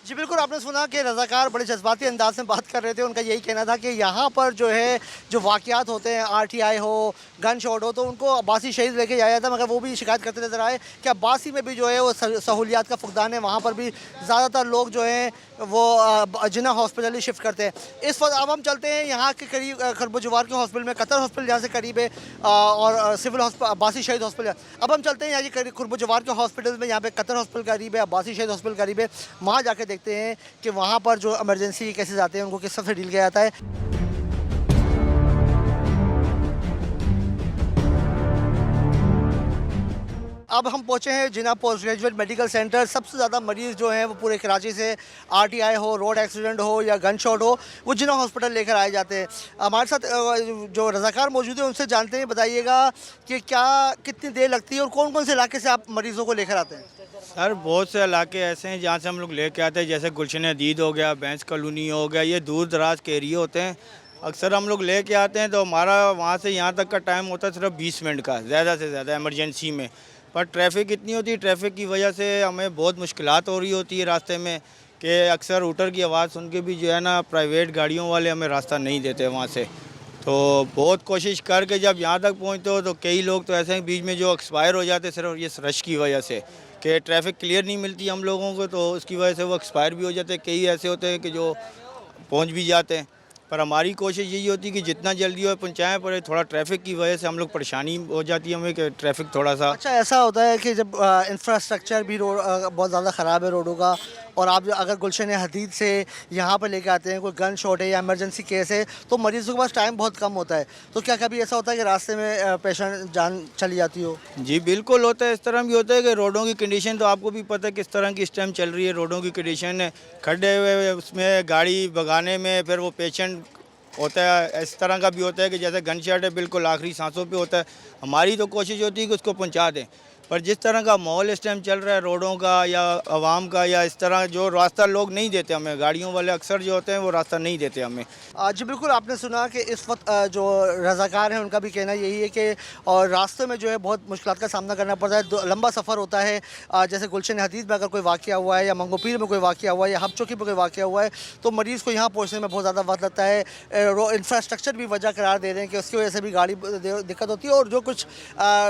जी बिल्कुल, आपने सुना कि रज़ाकार बड़े जज्बाती अंदाज में बात कर रहे थे। उनका यही कहना था कि यहाँ पर जो है जो वाक़यात होते हैं, RTI हो, गन शॉट हो, तो उनको अब्बासी शहीद लेके जाया जाता है, मगर वो भी शिकायत करते नजर आए कि अब्बासी में भी जो है वो सहूलियात का फुकदान है। वहाँ पर भी ज़्यादातर लोग जो हैं वो जिना हॉस्पिटल ही शिफ्ट करते हैं इस वक्त। अब हम चलते हैं यहाँ के करीब खरबुजवार के हॉस्पिटल में, कतर हॉस्पिटल जहाँ से करीब है, और सिविल हॉस्पिटल अब्बासी शहीद हॉस्पिटल। अब हम चलते हैं यहाँ के खरबुजवार के हॉस्पिटल में, यहाँ पे कतर हॉस्पिटल करीब है, अब्बासी शहीद हॉस्पिटल करीब है। वहाँ जाके देखते हैं कि वहाँ पर जो इमरजेंसी केसेस आते हैं उनको किस तरह से डील किया जाता है। अब हम पहुँचे हैं जिना पोस्ट ग्रेजुएट मेडिकल सेंटर। सबसे ज़्यादा मरीज़ जो हैं वो पूरे कराची से RTI हो, रोड एक्सीडेंट हो या गन शॉट हो, वो जिना हॉस्पिटल लेकर आए जाते हैं। हमारे साथ जो रज़ाकार मौजूद है उनसे जानते हैं, बताइएगा कि कितनी देर लगती है और कौन कौन से इलाके से आप मरीज़ों को लेकर आते हैं? सर बहुत से इलाके ऐसे हैं जहाँ से हम लोग लेके आते हैं, जैसे गुलशन हदीद हो गया, बैंस कॉलोनी हो गया, ये दूर दराज के एरिया होते हैं। अक्सर हम लोग लेके आते हैं तो हमारा वहाँ से यहाँ तक का टाइम होता है सिर्फ 20 मिनट का, ज़्यादा से ज़्यादा इमरजेंसी में। पर ट्रैफिक इतनी होती है, ट्रैफिक की वजह से हमें बहुत मुश्किलात हो रही होती है रास्ते में, कि अक्सर रूटर की आवाज़ सुन के भी जो है ना प्राइवेट गाड़ियों वाले हमें रास्ता नहीं देते वहाँ से। तो बहुत कोशिश करके जब यहाँ तक पहुँचते हो तो कई लोग तो ऐसे हैं बीच में जो एक्सपायर हो जाते सिर्फ ये रश की वजह से, कि ट्रैफिक क्लियर नहीं मिलती हम लोगों को, तो उसकी वजह से वो एक्सपायर भी हो जाते हैं। कई ऐसे होते हैं कि जो पहुँच भी जाते हैं। पर हमारी कोशिश यही होती है कि जितना जल्दी हो पहुँचाएँ, पर थोड़ा ट्रैफिक की वजह से हम लोग परेशानी हो जाती है हमें कि ट्रैफिक थोड़ा सा। अच्छा, ऐसा होता है कि जब इंफ्रास्ट्रक्चर भी रोड बहुत ज़्यादा ख़राब है रोडों का, और आप अगर गुलशन हदीद से यहाँ पर लेके आते हैं, कोई गन शॉट है या इमरजेंसी केस है, तो मरीज़ों के पास टाइम बहुत कम होता है, तो क्या कभी ऐसा होता है कि रास्ते में पेशेंट जान चली जाती हो? जी बिल्कुल होता है। इस तरह भी होता है कि रोडों की कंडीशन तो आपको भी पता है किस तरह की इस टाइम चल रही है। रोडों की कंडीशन खड्डे हुए, उसमें गाड़ी भगाने में फिर वो पेशेंट होता है। इस तरह का भी होता है कि जैसे गन शॉट है बिल्कुल आखिरी सांसों पे होता है। हमारी तो कोशिश होती है कि उसको पहुंचा दें, पर जिस तरह का माहौल इस टाइम चल रहा है रोडों का या आवाम का, या इस तरह जो रास्ता लोग नहीं देते हमें, गाड़ियों वाले अक्सर जो होते हैं वो रास्ता नहीं देते हमें। जी बिल्कुल, आपने सुना कि इस वक्त जो रज़ाकार हैं उनका भी कहना यही है कि और रास्ते में जो है बहुत मुश्किलात का सामना करना पड़ता है। लंबा सफ़र होता है, जैसे गुलशन हदीद में अगर कोई वाक़या हुआ है या मंगोपीर में कोई वाक़या हुआ है या हब चौकी पर कोई वाक़या हुआ है तो मरीज़ को यहाँ पहुँचने में बहुत ज़्यादा वक्त लगता है। इंफ्रास्ट्रक्चर भी वजह करार दे रहे हैं कि उसकी वजह से भी गाड़ी दिक्कत होती है, और जो कुछ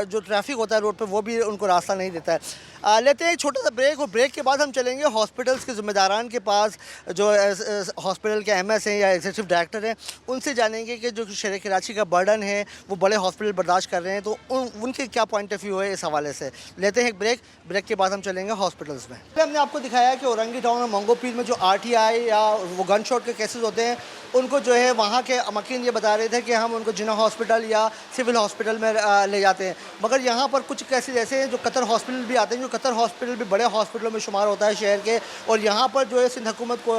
जो ट्रैफिक होता है रोड पर वो भी उनको रास्ता नहीं देता है। लेते हैं एक छोटा सा ब्रेक, और ब्रेक के बाद हम चलेंगे हॉस्पिटल्स के ज़िम्मेदारान के पास, जो हॉस्पिटल के एमएस हैं या एग्जीक्यूटिव डायरेक्टर हैं, उनसे जानेंगे कि जो शहर कराची का बर्डन है वो बड़े हॉस्पिटल बर्दाश्त कर रहे हैं, तो उनके क्या पॉइंट ऑफ व्यू है इस हवाले से। लेते हैं एक ब्रेक, ब्रेक के बाद हम चलेंगे हॉस्पिटल्स में। हमने आपको दिखाया कि औरंगी टाउन और मंगोपीर में जो RTI या वो गन शॉट के केसेस होते हैं उनको जो है वहाँ के अमकीन ये बता रहे थे कि हम उनको जिन्ना हॉस्पिटल या सिविल हॉस्पिटल में ले जाते हैं, मगर यहाँ पर कुछ केसेस ऐसे हैं जो कतर हॉस्पिटल भी आते हैं, जो कतर हॉस्पिटल भी बड़े हॉस्पिटलों में शुमार होता है शहर के, और यहाँ पर जो है सिंध हुकूमत को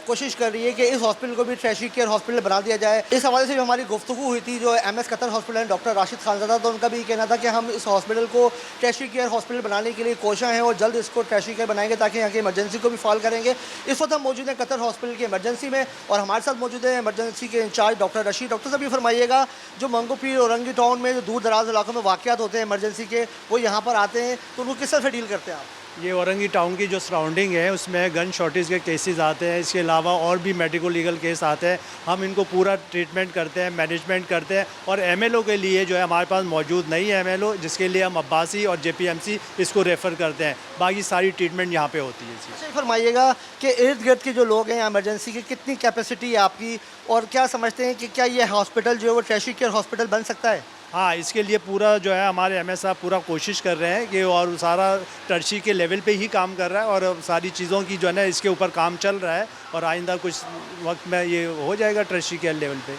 कोशिश कर रही है कि इस हॉस्पिटल को भी ट्रेशरी केयर हॉस्पिटल बना दिया जाए। इस हवाले से जो हमारी गुफ्तगू हुई थी जो MS कतर हॉस्पिटल है डॉक्टर राशिद खानज़ादा, तो उनका भी कहना था कि हम इस हॉस्पिटल को ट्रेशरी केयर हॉस्पिटल बनाने के लिए कोशिश हैं और जल्द इसको ट्रेशरी केयर बनाएंगे ताकि यहाँ की इमरजेंसी को भी फॉल करेंगे। इस वक्त हम मौजूद हैं कतर हॉस्पिटल की इमरजेंसी में, और हमारे साथ मौजूद है इमरजेंसी के इंचार्ज डॉक्टर रशीद। डॉक्टर साहब ये फरमाइएगा, जो मंगोपीर और औरंगी टाउन में जो दूर दराज इलाकों में वाक़यात होते हैं इमरजेंसी के, वो यहाँ पर आते हैं, तो उनको किस तरह से डील करते हैं आप? ये औरंगी टाउन की जो सराउंडिंग है उसमें गन शॉर्टेज के केसेस आते हैं, इसके अलावा और भी मेडिको लीगल केस आते हैं। हम इनको पूरा ट्रीटमेंट करते हैं, मैनेजमेंट करते हैं, और MLO के लिए जो है हमारे पास मौजूद नहीं है MLO, जिसके लिए हम अब्बासी और JPMC इसको रेफ़र करते हैं, बाकी सारी ट्रीटमेंट यहाँ पे होती है। अच्छा, फरमाइएगा कि इर्द गिर्द के जो लोग हैं इमरजेंसी की कितनी कैपेसिटी है आपकी, और क्या समझते हैं कि क्या ये हॉस्पिटल जो है वो ट्रेशरी केयर हॉस्पिटल बन सकता है? हाँ, इसके लिए पूरा जो है हमारे MS साहब पूरा कोशिश कर रहे हैं कि, और सारा टर्शी के लेवल पे ही काम कर रहा है, और सारी चीज़ों की जो है ना इसके ऊपर काम चल रहा है, और आइंदा कुछ वक्त में ये हो जाएगा टर्शी के लेवल पे।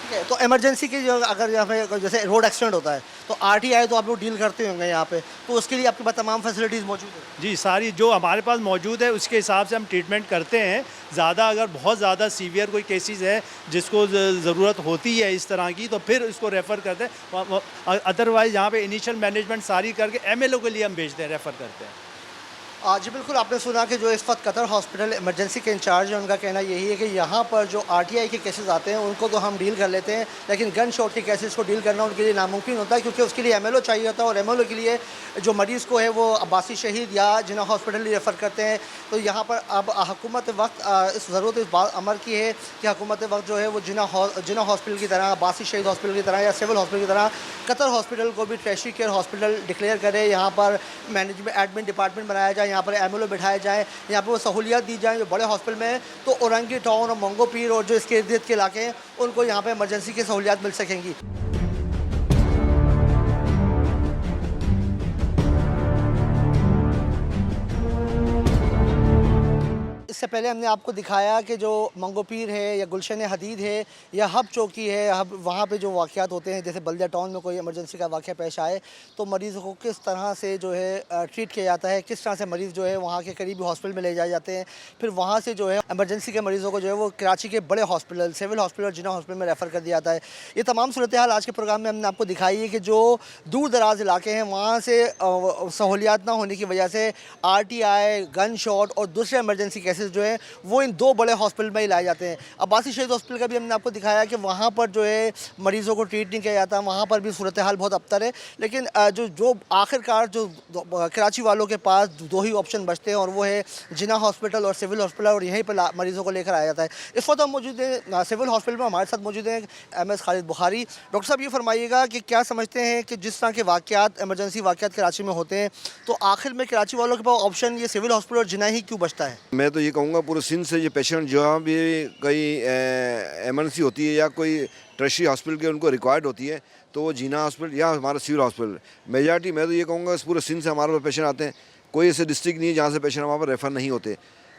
ठीक है, तो इमरजेंसी की जो अगर यहाँ पे जैसे रोड एक्सीडेंट होता है तो RTI तो आप लोग डील करते होंगे यहाँ पे, तो उसके लिए आपके पास तमाम फैसिलिटीज़ मौजूद है? जी, सारी जो हमारे पास मौजूद है उसके हिसाब से हम ट्रीटमेंट करते हैं। ज़्यादा अगर बहुत ज़्यादा सीवियर कोई केसेस है जिसको ज़रूरत होती है इस तरह की, तो फिर उसको रेफ़र करते हैं। अदरवाइज़ यहाँ पे इनिशियल मैनेजमेंट सारी करके MLO के लिए हम भेजते हैं, रेफ़र करते हैं। जी बिल्कुल, आपने सुना कि जो इस वक्त कतर हॉस्पिटल इमरजेंसी के इंचार्ज हैं उनका कहना यही है कि यहाँ पर जो RTI के केसेस आते हैं उनको तो हम डील कर लेते हैं, लेकिन गन शॉट के केसेस को डील करना उनके लिए नामुमकिन होता है, क्योंकि उसके लिए MLO चाहिए होता है, और MLO के लिए जो मरीज़ को है वो अब्बासी शहीद या जिन्ना हॉस्पिटल ही रेफ़र करते हैं। तो यहाँ पर अब हुकूमत वक्त इस ज़रूरत इस बात अमर की है कि हुकूमत वक्त जो है वो जिन्ना हॉस्पिटल की तरह, अब्बासी शहीद हॉस्पिटल की तरह या सिविल हॉस्पिटल की तरह कतर हॉस्पिटल को भी ट्रेशरी केयर हॉस्पिटल डिक्लेयर करे। यहाँ पर मैनेजमेंट एडमिन डिपार्टमेंट बनाया जाए, यहाँ पर MLO बिठाए जाएँ, यहाँ पर वो सहूलियात दी जाएँ जो बड़े हॉस्पिटल में, तो औरंगी टाउन और मंगोपीर और जो इसके इर्द गिर्द के इलाके हैं उनको यहाँ पर इमरजेंसी की सहूलियात मिल सकेंगी। इससे पहले हमने आपको दिखाया कि जो मंगोपीर है या गुलशन हदीद है या हब चौकी है, हब वहाँ पे जो वाक़यात होते हैं, जैसे बल्दिया टाउन में कोई इमरजेंसी का वाक़या पेश आए तो मरीज़ को किस तरह से जो है ट्रीट किया जाता है, किस तरह से मरीज़ जो है वहाँ के करीबी हॉस्पिटल में ले जाए जाते हैं, फिर वहाँ से जो है इमरजेंसी के मरीज़ों को जो है वो कराची के बड़े हॉस्पिटल, सिविल हॉस्पिटल और जिन्ना हॉस्पिटल में रेफ़र कर दिया जाता है। ये तमाम सूरत हाल आज के प्रोग्राम में हमने आपको दिखाई है कि जो दूर दराज इलाके हैं वहाँ से सहूलियात ना होने की वजह से RTI, गन शॉट और दूसरे इमरजेंसी केसेस जो है वो इन दो बड़े हॉस्पिटल में ही लाए जाते हैं। अब्बासी शहीद हॉस्पिटल का भी हमने आपको दिखाया कि वहाँ पर जो है मरीज़ों को ट्रीट नहीं किया जाता, वहाँ पर भी सूरत हाल बहुत अबतर है। लेकिन जो आखिरकार जो कराची वालों के पास दो ही ऑप्शन बचते हैं, और वो है जिन्ना हॉस्पिटल और सिविल हॉस्पिटल, और यहीं पर मरीज़ों को लेकर आया जाता है। इस वक्त हम मौजूद हैं सिविल हॉस्पिटल में, हमारे साथ मौजूद हैं MS खालिद बुखारी। डॉक्टर साहब ये फरमाइएगा कि क्या समझते हैं कि जिस तरह के वाक़यात, इमरजेंसी वाक़यात कराची में होते हैं, तो आखिर में कराची वालों के पास ऑप्शन ये सिविल हॉस्पिटल और जिन्ना ही क्यों बचता है? मैं तो ये कहूँगा पूरे सिंध से ये पेशेंट जहाँ भी कहीं एमरजेंसी होती है या कोई ट्रशरी हॉस्पिटल के उनको रिक्वायर्ड होती है तो वो जिन्ना हॉस्पिटल या हमारा सिविल हॉस्पिटल, मेजॉरिटी मैं तो ये कहूँगा पूरे सिंध से हमारे पास पेशेंट आते हैं। कोई ऐसे डिस्ट्रिक्ट नहीं है जहाँ से पेशेंट हमारे पास रेफ़र नहीं होते।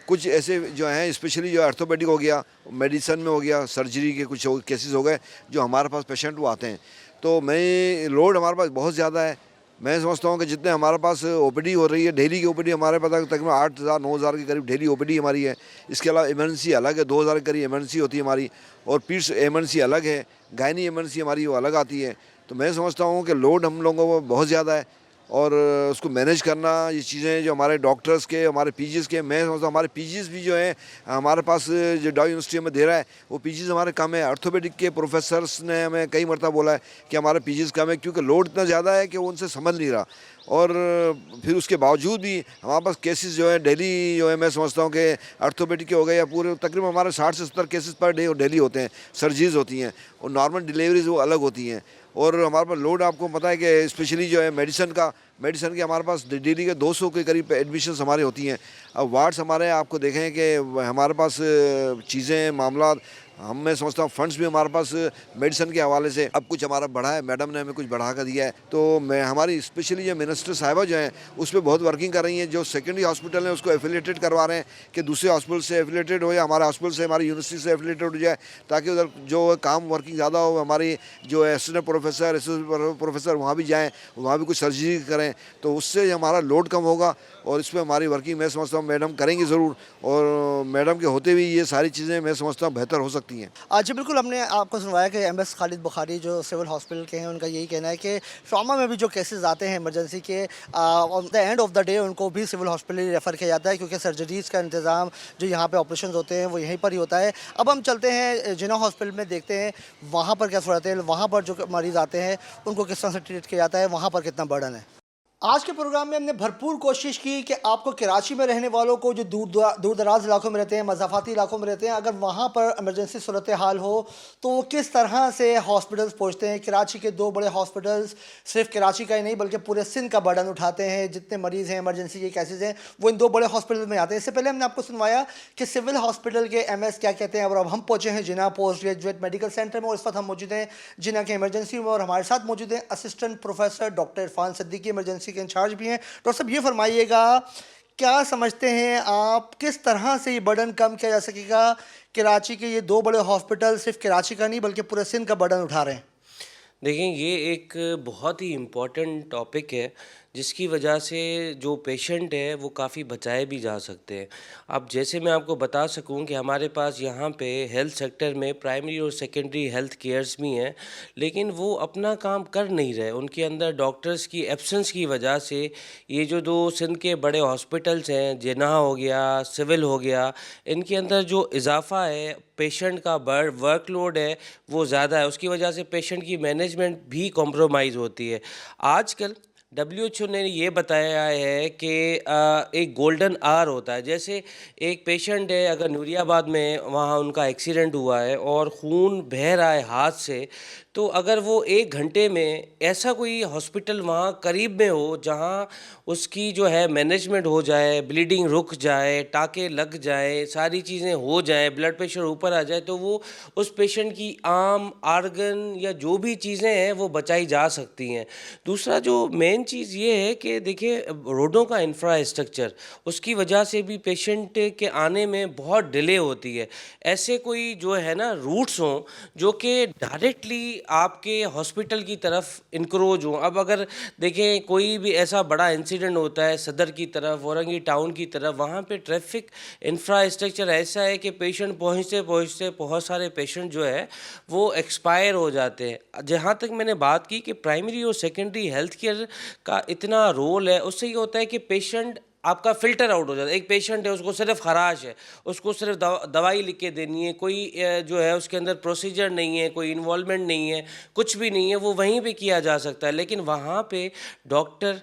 कुछ ऐसे जो हैं स्पेशली जो ऑर्थोपेडिक हो गया, मेडिसन में हो गया, सर्जरी के कुछ केसेस हो गए जो हमारे पास पेशेंट वो आते हैं। तो मैं लोड हमारे पास बहुत ज़्यादा है। मैं समझता हूँ कि जितने हमारे पास OPD हो रही है, डेली की OPD हमारे पास तकरीबन 8,000-9,000 के करीब डेली OPD हमारी है। इसके अलावा इमरजेंसी अलग है, 2,000 के करीब इमरजेंसी होती है हमारी, और पीड्स इमरजेंसी अलग है, गायनी इमरजेंसी हमारी वो अलग आती है। तो मैं समझता हूँ कि लोड हम लोगों को बहुत ज़्यादा है, और उसको मैनेज करना, ये चीज़ें जो हमारे डॉक्टर्स के, हमारे पीजीज़ के, मैं समझता हूँ हमारे पीजीज़ भी जो हैं हमारे पास जो डाउ यूनिवर्सिटी में दे रहा है वो पीजीज़ हमारे कम है। ऑर्थोपेडिक के प्रोफेसर्स ने हमें कई मरतबा बोला है कि हमारे पीजीज़ कम है, क्योंकि लोड इतना ज़्यादा है कि वो उनसे समझ नहीं रहा। और फिर उसके बावजूद भी हमारे पास केसेस जो है डेली जो है, मैं समझता हूँ कि ऑर्थोपेडिक के हो गए या पूरे तकरीबन हमारे 60 से 70 केसेस पर डे डेली होते हैं, सर्जरीज होती हैं और नॉर्मल डिलीवरीज वो अलग होती हैं। और हमारे पास लोड आपको पता है कि स्पेशली जो है मेडिसिन के हमारे पास डेली के 200 के करीब एडमिशन्स हमारे होती हैं। अब वार्ड्स हमारे आपको देखें कि हमारे पास चीज़ें मामला मैं समझता हूँ फंड्स भी हमारे पास मेडिसिन के हवाले से अब कुछ हमारा बढ़ा है, मैडम ने हमें कुछ बढ़ा कर दिया है। तो मैं हमारी स्पेशली जो मिनिस्टर साहिबा जो हैं उस पर बहुत वर्किंग कर रही हैं। जो सेकेंडरी हॉस्पिटल है उसको एफिलेटेड करवा रहे हैं कि दूसरे हॉस्पिटल से एफिलेटेड हो या हमारे हॉस्पिटल से, हमारी यूनिवर्सिटी से एफिलेटेड हो जाए, ताकि उधर जो काम वर्किंग ज़्यादा हो। हमारी जो असिस्टेंट प्रोफेसर वहाँ भी जाएँ, वहाँ भी कुछ सर्जरी करें, तो उससे हमारा लोड कम होगा और इस पर हमारी वर्किंग मैं समझता हूँ मैडम करेंगी ज़रूर। और मैडम के होते हुए ये सारी चीज़ें मैं समझता हूँ बेहतर हो सकती हैं। जी बिल्कुल, हमने आपको सुनवाया कि एमएस खालिद बुखारी जो सिविल हॉस्पिटल के हैं, उनका यही कहना है कि ट्रॉमा में भी जो केसेस आते हैं इमरजेंसी के, on the end of the day उनको भी सिविल हॉस्पिटल ही रेफ़र किया जाता है, क्योंकि सर्जरीज़ का इंतज़ाम जो यहाँ पे ऑपरेशन होते हैं वो यहीं पर ही होता है। अब हम चलते हैं जिना हॉस्पिटल में, देखते हैं वहाँ पर क्या सूरत है, वहाँ पर जो मरीज़ आते हैं उनको किस तरह से ट्रीट किया जाता है, वहाँ पर कितना बर्डन है। आज के प्रोग्राम में हमने भरपूर कोशिश की कि आपको कराची में रहने वालों को जो दूर दराज इलाकों में रहते हैं, मज़ाफ़ाती इलाकों में रहते हैं, अगर वहाँ पर इमरजेंसी सूरत हाल हो तो वो किस तरह से हॉस्पिटल्स पहुँचते हैं। कराची के 2 बड़े हॉस्पिटल्स सिर्फ कराची का ही नहीं बल्कि पूरे सिंध का बर्डन उठाते हैं। जितने मरीज़ हैं इमरजेंसी के केसेज हैं वो इन 2 बड़े हॉस्पिटल में आते हैं। इससे पहले हमने आपको सुनवाया कि सिविल हॉस्पिटल के एमएस क्या कहते हैं। और अब हम पहुँचे हैं जिना पोस्ट ग्रेजुएट मेडिकल सेंटर में, और इस वक्त हम मौजूद हैं जिना के इमरजेंसी में, और हमारे साथ मौजूद हैं assistant professor doctor Irfan Siddiqui, emergency के इंचार्ज भी हैं। डॉक्टर साहब, ये फरमाइएगा, क्या समझते हैं आप, किस तरह से ये बर्डन कम किया जा सकेगा। कराची के ये 2 बड़े हॉस्पिटल सिर्फ कराची का नहीं बल्कि पूरे सिंध का बर्डन उठा रहे हैं। देखें, ये एक बहुत ही इम्पॉर्टेंट टॉपिक है जिसकी वजह से जो पेशेंट है वो काफ़ी बचाए भी जा सकते हैं। अब जैसे मैं आपको बता सकूं कि हमारे पास यहाँ पे हेल्थ सेक्टर में प्राइमरी और सेकेंडरी हेल्थ केयर्स भी हैं, लेकिन वो अपना काम कर नहीं रहे। उनके अंदर डॉक्टर्स की एब्सेंस की वजह से ये जो 2 सिंध के बड़े हॉस्पिटल्स हैं, जिना हो गया, सिविल हो गया, इनके अंदर जो इजाफा है पेशेंट का वर्कलोड है वो ज़्यादा है। उसकी वजह से पेशेंट की मैनेजमेंट भी कॉम्प्रोमाइज़ होती है। आजकल WHO ने ये बताया है कि एक गोल्डन आवर होता है। जैसे एक पेशेंट है, अगर नूरियाबाद में वहाँ उनका एक्सीडेंट हुआ है और खून बह रहा है हाथ से, तो अगर वो 1 घंटे में ऐसा कोई हॉस्पिटल वहाँ करीब में हो जहाँ उसकी जो है मैनेजमेंट हो जाए, ब्लीडिंग रुक जाए, टाँके लग जाए, सारी चीज़ें हो जाए, ब्लड प्रेशर ऊपर आ जाए, तो वो उस पेशेंट की आर्म, आर्गन या जो भी चीज़ें हैं वो बचाई जा सकती हैं। दूसरा जो मेन चीज़ ये है कि देखिए, रोडों का इंफ्रास्ट्रक्चर, उसकी वजह से भी पेशेंट के आने में बहुत डिले होती है। ऐसे कोई जो है ना रूट्स हों जो कि डायरेक्टली आपके हॉस्पिटल की तरफ इंक्रोच हों। अब अगर देखें कोई भी ऐसा बड़ा इंसिडेंट होता है सदर की तरफ, औरंगी टाउन की तरफ, वहाँ पे ट्रैफिक इंफ्रास्ट्रक्चर ऐसा है कि पेशेंट पहुँचते पहुँचते बहुत सारे पेशेंट जो है वो एक्सपायर हो जाते हैं। जहाँ तक मैंने बात की कि प्राइमरी और सेकेंडरी हेल्थ केयर का इतना रोल है, उससे ये होता है कि पेशेंट आपका फ़िल्टर आउट हो जाता है। एक पेशेंट है, उसको सिर्फ खराश है, उसको सिर्फ दवाई लिख के देनी है, कोई जो है उसके अंदर प्रोसीजर नहीं है, कोई इन्वॉल्वमेंट नहीं है, कुछ भी नहीं है, वो वहीं पे किया जा सकता है। लेकिन वहाँ पे डॉक्टर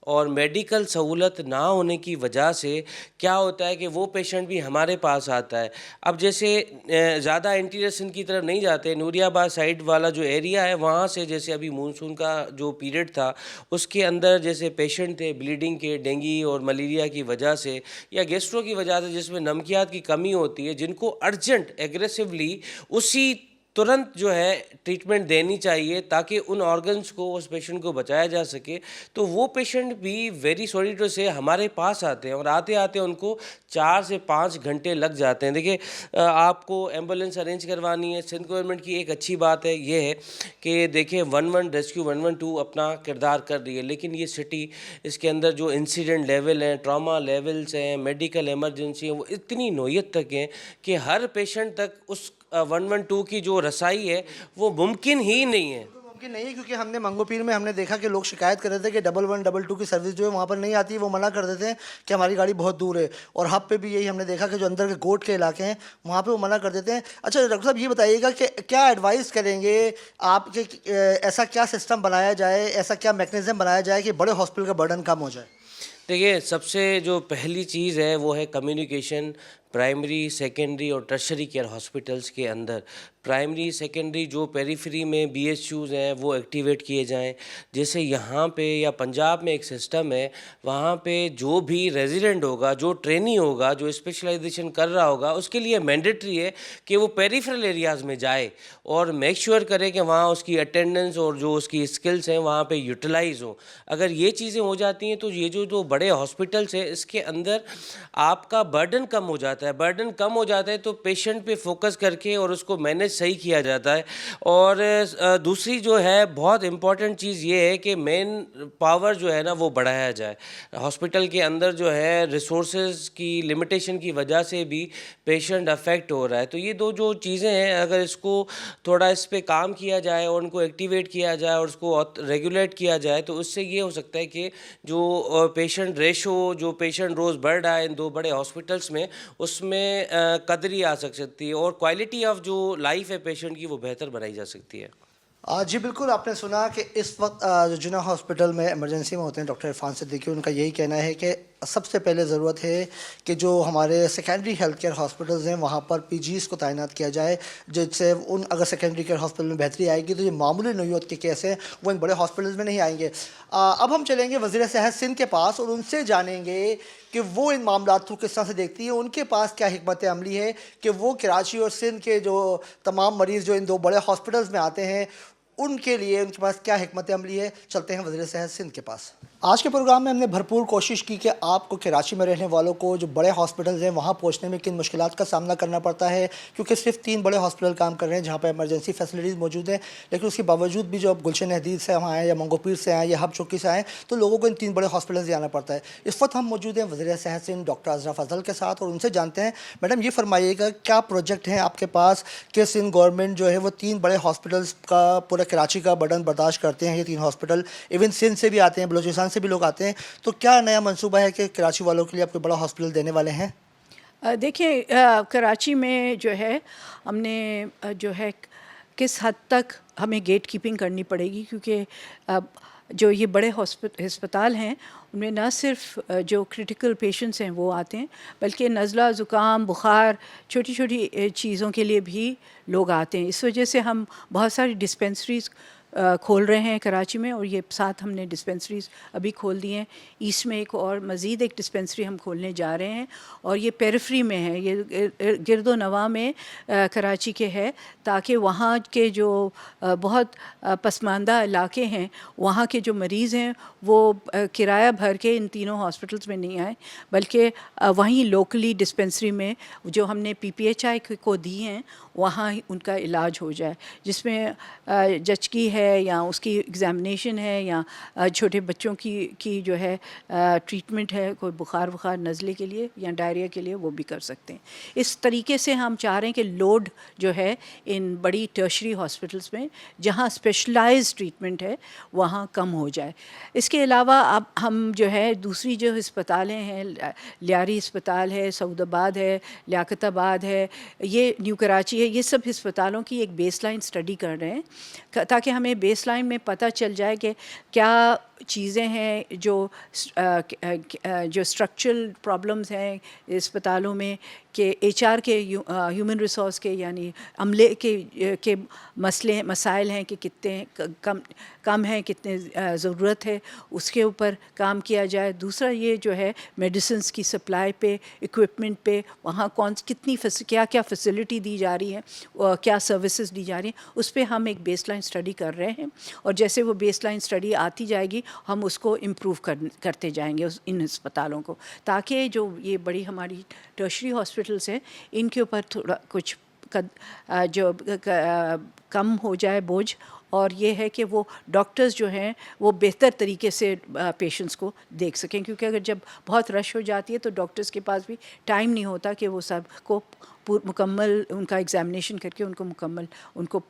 और मेडिकल सहूलत ना होने की वजह से क्या होता है कि वो पेशेंट भी हमारे पास आता है। अब जैसे ज़्यादा इंटीरियर सिंध की तरफ नहीं जाते, नूरियाबाद साइड वाला जो एरिया है वहाँ से, जैसे अभी मानसून का जो पीरियड था उसके अंदर जैसे पेशेंट थे ब्लीडिंग के, डेंगू और मलेरिया की वजह से या गैस्ट्रो की वजह से, जिसमें नमकियात की कमी होती है, जिनको अर्जेंट एग्रेसिवली उसी तुरंत जो है ट्रीटमेंट देनी चाहिए ताकि उन ऑर्गन्स को, उस पेशेंट को बचाया जा सके, तो वो पेशेंट भी वेरी सॉरी टू से हमारे पास आते हैं और आते आते उनको 4 से 5 घंटे लग जाते हैं। देखिए, आपको एम्बुलेंस अरेंज करवानी है, सिंध गवर्नमेंट की एक अच्छी बात है ये है कि देखिए 11 रेस्क्यू 112 अपना किरदार कर रही है, लेकिन ये सिटी, इसके अंदर जो इंसिडेंट लेवल हैं, ट्रॉमा लेवल्स हैं, मेडिकल इमरजेंसी हैं, वो इतनी नोयत तक हैं कि हर पेशेंट तक उस 112 की जो रसाई है वो मुमकिन ही नहीं है। मुमकिन नहीं है, क्योंकि हमने मंगोपीर में हमने देखा कि लोग शिकायत कर रहे थे कि 11 11 की सर्विस जो है वहाँ पर नहीं आती, वो मना कर देते हैं कि हमारी गाड़ी बहुत दूर है। और हब पे भी यही हमने देखा कि जो अंदर के गोट के इलाके हैं वहाँ पे वो मना कर देते हैं। अच्छा डॉक्टर साहब, ये बताइएगा कि क्या एडवाइस करेंगे आप कि ऐसा क्या सिस्टम बनाया जाए, ऐसा क्या मैकेनिज्म बनाया जाए कि बड़े हॉस्पिटल का बर्डन कम हो जाए? देखिए, सबसे जो पहली चीज़ है वो है कम्युनिकेशन। प्राइमरी, सेकेंडरी और टर्शरी केयर हॉस्पिटल्स के अंदर प्राइमरी सेकेंडरी जो पेरीफ्री में बीएचयूज़ हैं वो एक्टिवेट किए जाएं। जैसे यहाँ पे या पंजाब में एक सिस्टम है, वहाँ पे जो भी रेजिडेंट होगा, जो ट्रेनी होगा, जो स्पेशलाइजेशन कर रहा होगा, उसके लिए मैंडेटरी है कि वो पेरीफ्रल एरियाज़ में जाए और मेक श्योर करे कि वहाँ उसकी अटेंडेंस और जो उसकी स्किल्स हैं वहाँ पे यूटिलाइज हो। अगर ये चीज़ें हो जाती हैं तो ये जो बड़े हॉस्पिटल्स हैं इसके अंदर आपका बर्डन कम हो जाता है। बर्डन कम हो जाता है तो पेशेंट पे फोकस करके और उसको मैनेज सही किया जाता है। और दूसरी जो है बहुत इम्पॉर्टेंट चीज़ ये है कि मेन पावर जो है ना वो बढ़ाया जाए। हॉस्पिटल के अंदर जो है रिसोर्सेज की लिमिटेशन की वजह से भी पेशेंट अफेक्ट हो रहा है। तो ये दो जो चीज़ें हैं, अगर इसको थोड़ा इस पे काम किया जाए और उनको एक्टिवेट किया जाए और उसको रेगुलेट किया जाए तो उससे ये हो सकता है कि जो पेशेंट रेशो, जो पेशेंट रोज़ बढ़ रहा है इन दो बड़े हॉस्पिटल्स में, उसमें कदरी आ सकती है और क्वालिटी ऑफ जो लाइफ है पेशेंट की वो बेहतर बनाई जा सकती है। जी बिल्कुल, आपने सुना कि इस वक्त जो जिना हॉस्पिटल में इमरजेंसी में होते हैं डॉक्टर इरफान सिद्दीकी, उनका यही कहना है कि सबसे पहले ज़रूरत है कि जो हमारे सेकेंडरी हेल्थ केयर हॉस्पिटल्स हैं वहाँ पर पीजीज़ को तैनात किया जाए, जिससे अगर सेकेंडरी केयर हॉस्पिटल में बेहतरी आएगी तो ये मामूली नौयत के केस हैं वो इन बड़े हॉस्पिटल्स में नहीं आएंगे। अब हम चलेंगे वज़ीर सेहत सिंध के पास और उनसे जानेंगे कि वो इन मामलात को किस तरह से देखती है, उनके पास क्या हिकमत अमली है कि वो कराची और सिंध के जो तमाम मरीज़ जो इन दो बड़े हॉस्पिटल्स में आते हैं उनके लिए उनके पास क्या हिकमत अमली है। चलते हैं वज़ीर सेहत सिंध के पास। आज के प्रोग्राम में हमने भरपूर कोशिश की कि आपको कराची में रहने वालों को जो बड़े हॉस्पिटल्स हैं वहाँ पहुँचने में किन मुश्किलात का सामना करना पड़ता है, क्योंकि सिर्फ 3 बड़े हॉस्पिटल काम कर रहे हैं जहाँ पर इमरजेंसी फैसिलिटीज़ मौजूद हैं, लेकिन उसके बावजूद भी जो अब गुलशन हदीद से वहाँ आए या मंगोपीर से आए या हब चौकी से आए तो लोगों को इन 3 बड़े हॉस्पिटल से आना पड़ता है। इस वक्त हम मौजूद हैं वज़ीर सेहत सिंध डॉक्टर अज़रा फजल के साथ और उनसे जानते हैं। मैडम, ये फरमाइएगा क्या प्रोजेक्ट हैं आपके पास कि सिंध गवर्नमेंट जो है वो 3 बड़े हॉस्पिटल्स का पूरा कराची का बर्डन बर्दाश्त करते हैं। ये 3 हॉस्पिटल इवन सिंध से भी आते हैं, बलूचिस्तान से भी लोग आते हैं, तो क्या नया मंसूबा है कि कराची वालों के लिए आप कोई बड़ा हॉस्पिटल देने वाले हैं? देखिए, कराची में जो है हमने जो है किस हद तक हमें गेट कीपिंग करनी पड़ेगी, क्योंकि जो ये बड़े अस्पताल हैं उनमें न सिर्फ जो क्रिटिकल पेशेंट्स हैं वो आते हैं, बल्कि नज़ला, ज़ुकाम, बुखार, छोटी छोटी चीज़ों के लिए भी लोग आते हैं। इस वजह से हम बहुत सारी डिस्पेंसरीज़ खोल रहे हैं कराची में, और ये 7 हमने डिस्पेंसरीज़ अभी खोल दी हैं। ईस्ट में एक और मज़ीद एक डिस्पेंसरी हम खोलने जा रहे हैं, और ये पेरिफरी में है, ये गिरदो नवा में कराची के है, ताकि वहाँ के जो बहुत पसमानदा इलाके हैं वहाँ के जो मरीज़ हैं वो किराया भर के इन तीनों हॉस्पिटल्स में नहीं आए, बल्कि वहीं लोकली डिस्पेंसरी में जो हमने PPHI को दी हैं वहाँ उनका इलाज हो जाए, जिसमें जचकी है या उसकी एग्ज़ामिनेशन है या छोटे बच्चों की जो है ट्रीटमेंट है, कोई बुखार नज़ले के लिए या डायरिया के लिए, वो भी कर सकते हैं। इस तरीके से हम चाह रहे हैं कि लोड जो है इन बड़ी टर्शरी हॉस्पिटल्स में जहाँ स्पेशलाइज्ड ट्रीटमेंट है वहाँ कम हो जाए। इसके अलावा अब हम जो है दूसरी जो अस्पतालें हैं, लियारी अस्पताल है, सऊदाबाद है, लियाकताबाद है, ये न्यू कराची है, ये सब अस्पतालों की एक बेसलाइन स्टडी कर रहे हैं ताकि हमें बेसलाइन में पता चल जाए कि क्या चीज़ें हैं जो स्ट्रक्चरल प्रॉब्लम्स हैं अस्पतालों में, कि HR के ह्यूमन रिसोर्स के यानी अमले के मसाइल हैं कि कितने कम हैं, कितने ज़रूरत है, उसके ऊपर काम किया जाए। दूसरा ये जो है मेडिसिन्स की सप्लाई पे, इक्विपमेंट पे, वहाँ क्या फैसिलिटी दी जा रही है, क्या सर्विसेज दी जा रही हैं, उस पर हम एक बेसलाइन स्टडी कर रहे हैं, और जैसे वो बेसलाइन स्टडी आती जाएगी हम उसको इम्प्रूव करते जाएंगे इन अस्पतालों को, ताकि जो ये बड़ी हमारी टर्शरी हॉस्पिटल्स हैं इनके ऊपर थोड़ा कुछ कम हो जाए बोझ, और ये है कि वो डॉक्टर्स जो हैं वो बेहतर तरीके से पेशेंट्स को देख सकें, क्योंकि अगर जब बहुत रश हो जाती है तो डॉक्टर्स के पास भी टाइम नहीं होता कि वो सब को मुकम्मल उनका एग्ज़ामिनेशन करके उनको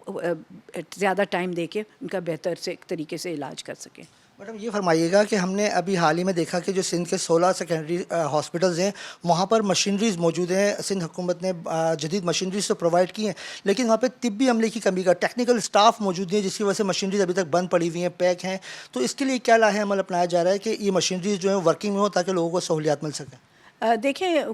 ज़्यादा टाइम दे के उनका बेहतर से तरीके से इलाज कर सकें। मैडम ये फरमाइएगा कि हमने अभी हाल ही में देखा कि जो सिंध के 16 सेकेंडरी हॉस्पिटल्स हैं वहाँ पर मशीनरीज़ मौजूद हैं, सिंध हुकूमत ने जदीद मशीनरीज़ तो प्रोवाइड की हैं, लेकिन वहाँ पे तिब्बी अमले की कमी का टेक्निकल स्टाफ मौजूद नहीं है, जिसकी वजह से मशीनरीज़ अभी तक बंद पड़ी हुई हैं, पैक हैं। तो इसके लिए क्या लाहे अमल अपनाया जा रहा है कि ये मशीनरीज़ जो हैं वर्किंग में हो ताकि लोगों को सहूलियात मिल सकें? देखें,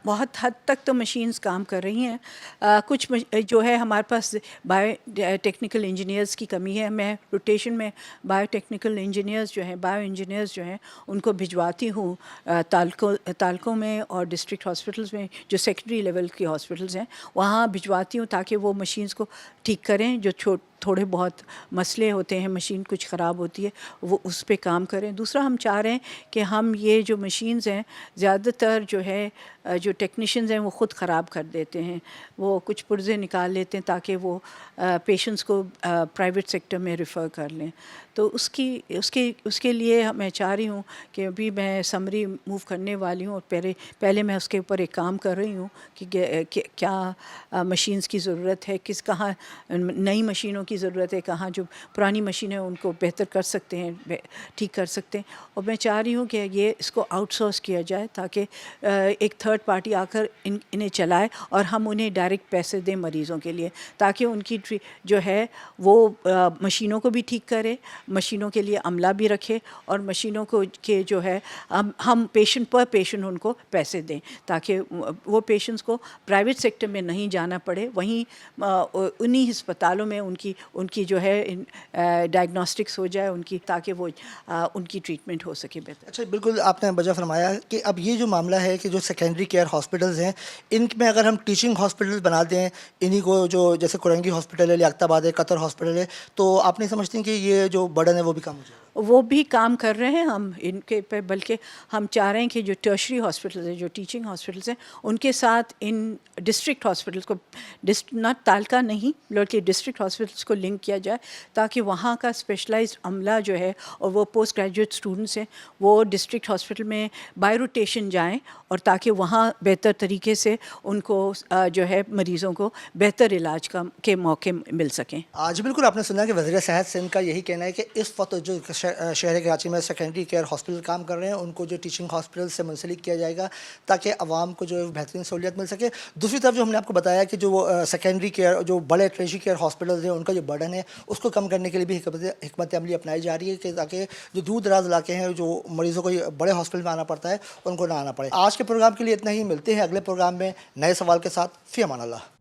बहुत हद तक तो मशीन्स काम कर रही हैं। कुछ जो है हमारे पास बायो टेक्निकल इंजीनियर्स की कमी है। मैं रोटेशन में बायो टेक्निकल इंजीनियर्स जो हैं, बायो इंजीनियर्स जो हैं, उनको भिजवाती हूँ तालकों में और डिस्ट्रिक्ट हॉस्पिटल्स में, जो सेकेंडरी लेवल के हॉस्पिटल्स हैं वहाँ भिजवाती हूँ ताकि वो मशीन्स को ठीक करें। जो थोड़े बहुत मसले होते हैं, मशीन कुछ ख़राब होती है, वो उस पे काम करें। दूसरा, हम चाह रहे हैं कि हम ये जो मशीन्स हैं ज़्यादातर जो है जो टेक्नीशियंस हैं वो ख़ुद ख़राब कर देते हैं, वो कुछ पुर्ज़े निकाल लेते हैं ताकि वो पेशेंट्स को प्राइवेट सेक्टर में रेफ़र कर लें। तो उसके लिए मैं चाह रही हूँ कि अभी मैं समरी मूव करने वाली हूँ और पहले मैं उसके ऊपर एक काम कर रही हूँ कि क्या मशीन्स की ज़रूरत है, कहाँ नई मशीनों की ज़रूरत है, कहाँ जो पुरानी मशीनें उनको बेहतर कर सकते हैं, ठीक कर सकते हैं। और मैं चाह रही हूँ कि ये इसको आउटसोर्स किया जाए ताकि एक थर्ड पार्टी आकर इन्हें चलाए और हम उन्हें डायरेक्ट पैसे दें मरीज़ों के लिए, ताकि उनकी जो है वो मशीनों को भी ठीक करे, मशीनों के लिए अमला भी रखे और मशीनों को के जो है हम पेशेंट पर पेशेंट उनको पैसे दें ताकि वो पेशेंट्स को प्राइवेट सेक्टर में नहीं जाना पड़े, वहीं उन्हीं अस्पतालों में उनकी जो है डायग्नोस्टिक्स हो जाए उनकी, ताकि वो उनकी ट्रीटमेंट हो सके बेहतर। अच्छा, बिल्कुल आपने वजह फरमाया कि अब ये जो मामला है कि जो सेकेंडरी केयर हॉस्पिटल्स हैं इनमें अगर हम टीचिंग हॉस्पिटल्स बना दें इन्हीं को, जो जैसे कुरंगी हॉस्पिटल है, लियाकताबाद है, कतर हॉस्पिटल है, तो आप नहीं समझती हैं कि ये जो बर्डन है वो भी कम हो जाएगा? वो भी काम कर रहे हैं हम इनके पे, बल्कि हम चाह रहे हैं कि जो टर्शरी हॉस्पिटल्स हैं, जो टीचिंग हॉस्पिटल्स हैं, उनके साथ इन डिस्ट्रिक्ट हॉस्पिटल्स को ना तालका नहीं बल्कि डिस्ट्रिक्ट हॉस्पिटल्स को लिंक किया जाए ताकि वहाँ का स्पेशलाइज्ड अमला जो है और वो पोस्ट ग्रेजुएट स्टूडेंट्स हैं वो डिस्ट्रिक्ट हॉस्पिटल में बाय रोटेशन जाएँ और ताकि वहाँ बेहतर तरीके से उनको जो है मरीज़ों को बेहतर इलाज के मौके मिल सकें। आज बिल्कुल आपने सुना कि वज़ीर सेहत सिंध का यही कहना है कि इस वक्त जो शहर कराची में सेकेंडरी केयर हॉस्पिटल काम कर रहे हैं उनको जो टीचिंग हॉस्पिटल से मुंसलिक किया जाएगा ताकि आवाम को जो बेहतरीन सहूलियत मिल सके। दूसरी तरफ जो हमने आपको बताया कि जो सेकेंडरी केयर, जो बड़े टर्शरी केयर हॉस्पिटल्स हैं, उनका जो बर्डन है उसको कम करने के लिए भी हिकमत अमली अपनाई जा रही है कि ताकि जो दूर दराज इलाके हैं, जो मरीज़ों को बड़े हॉस्पिटल में आना पड़ता है, उनको ना आना पड़े। आज के प्रोग्राम के लिए इतना ही, मिलते हैं अगले प्रोग्राम में नए सवाल के साथ। फ़ी अमान अल्लाह।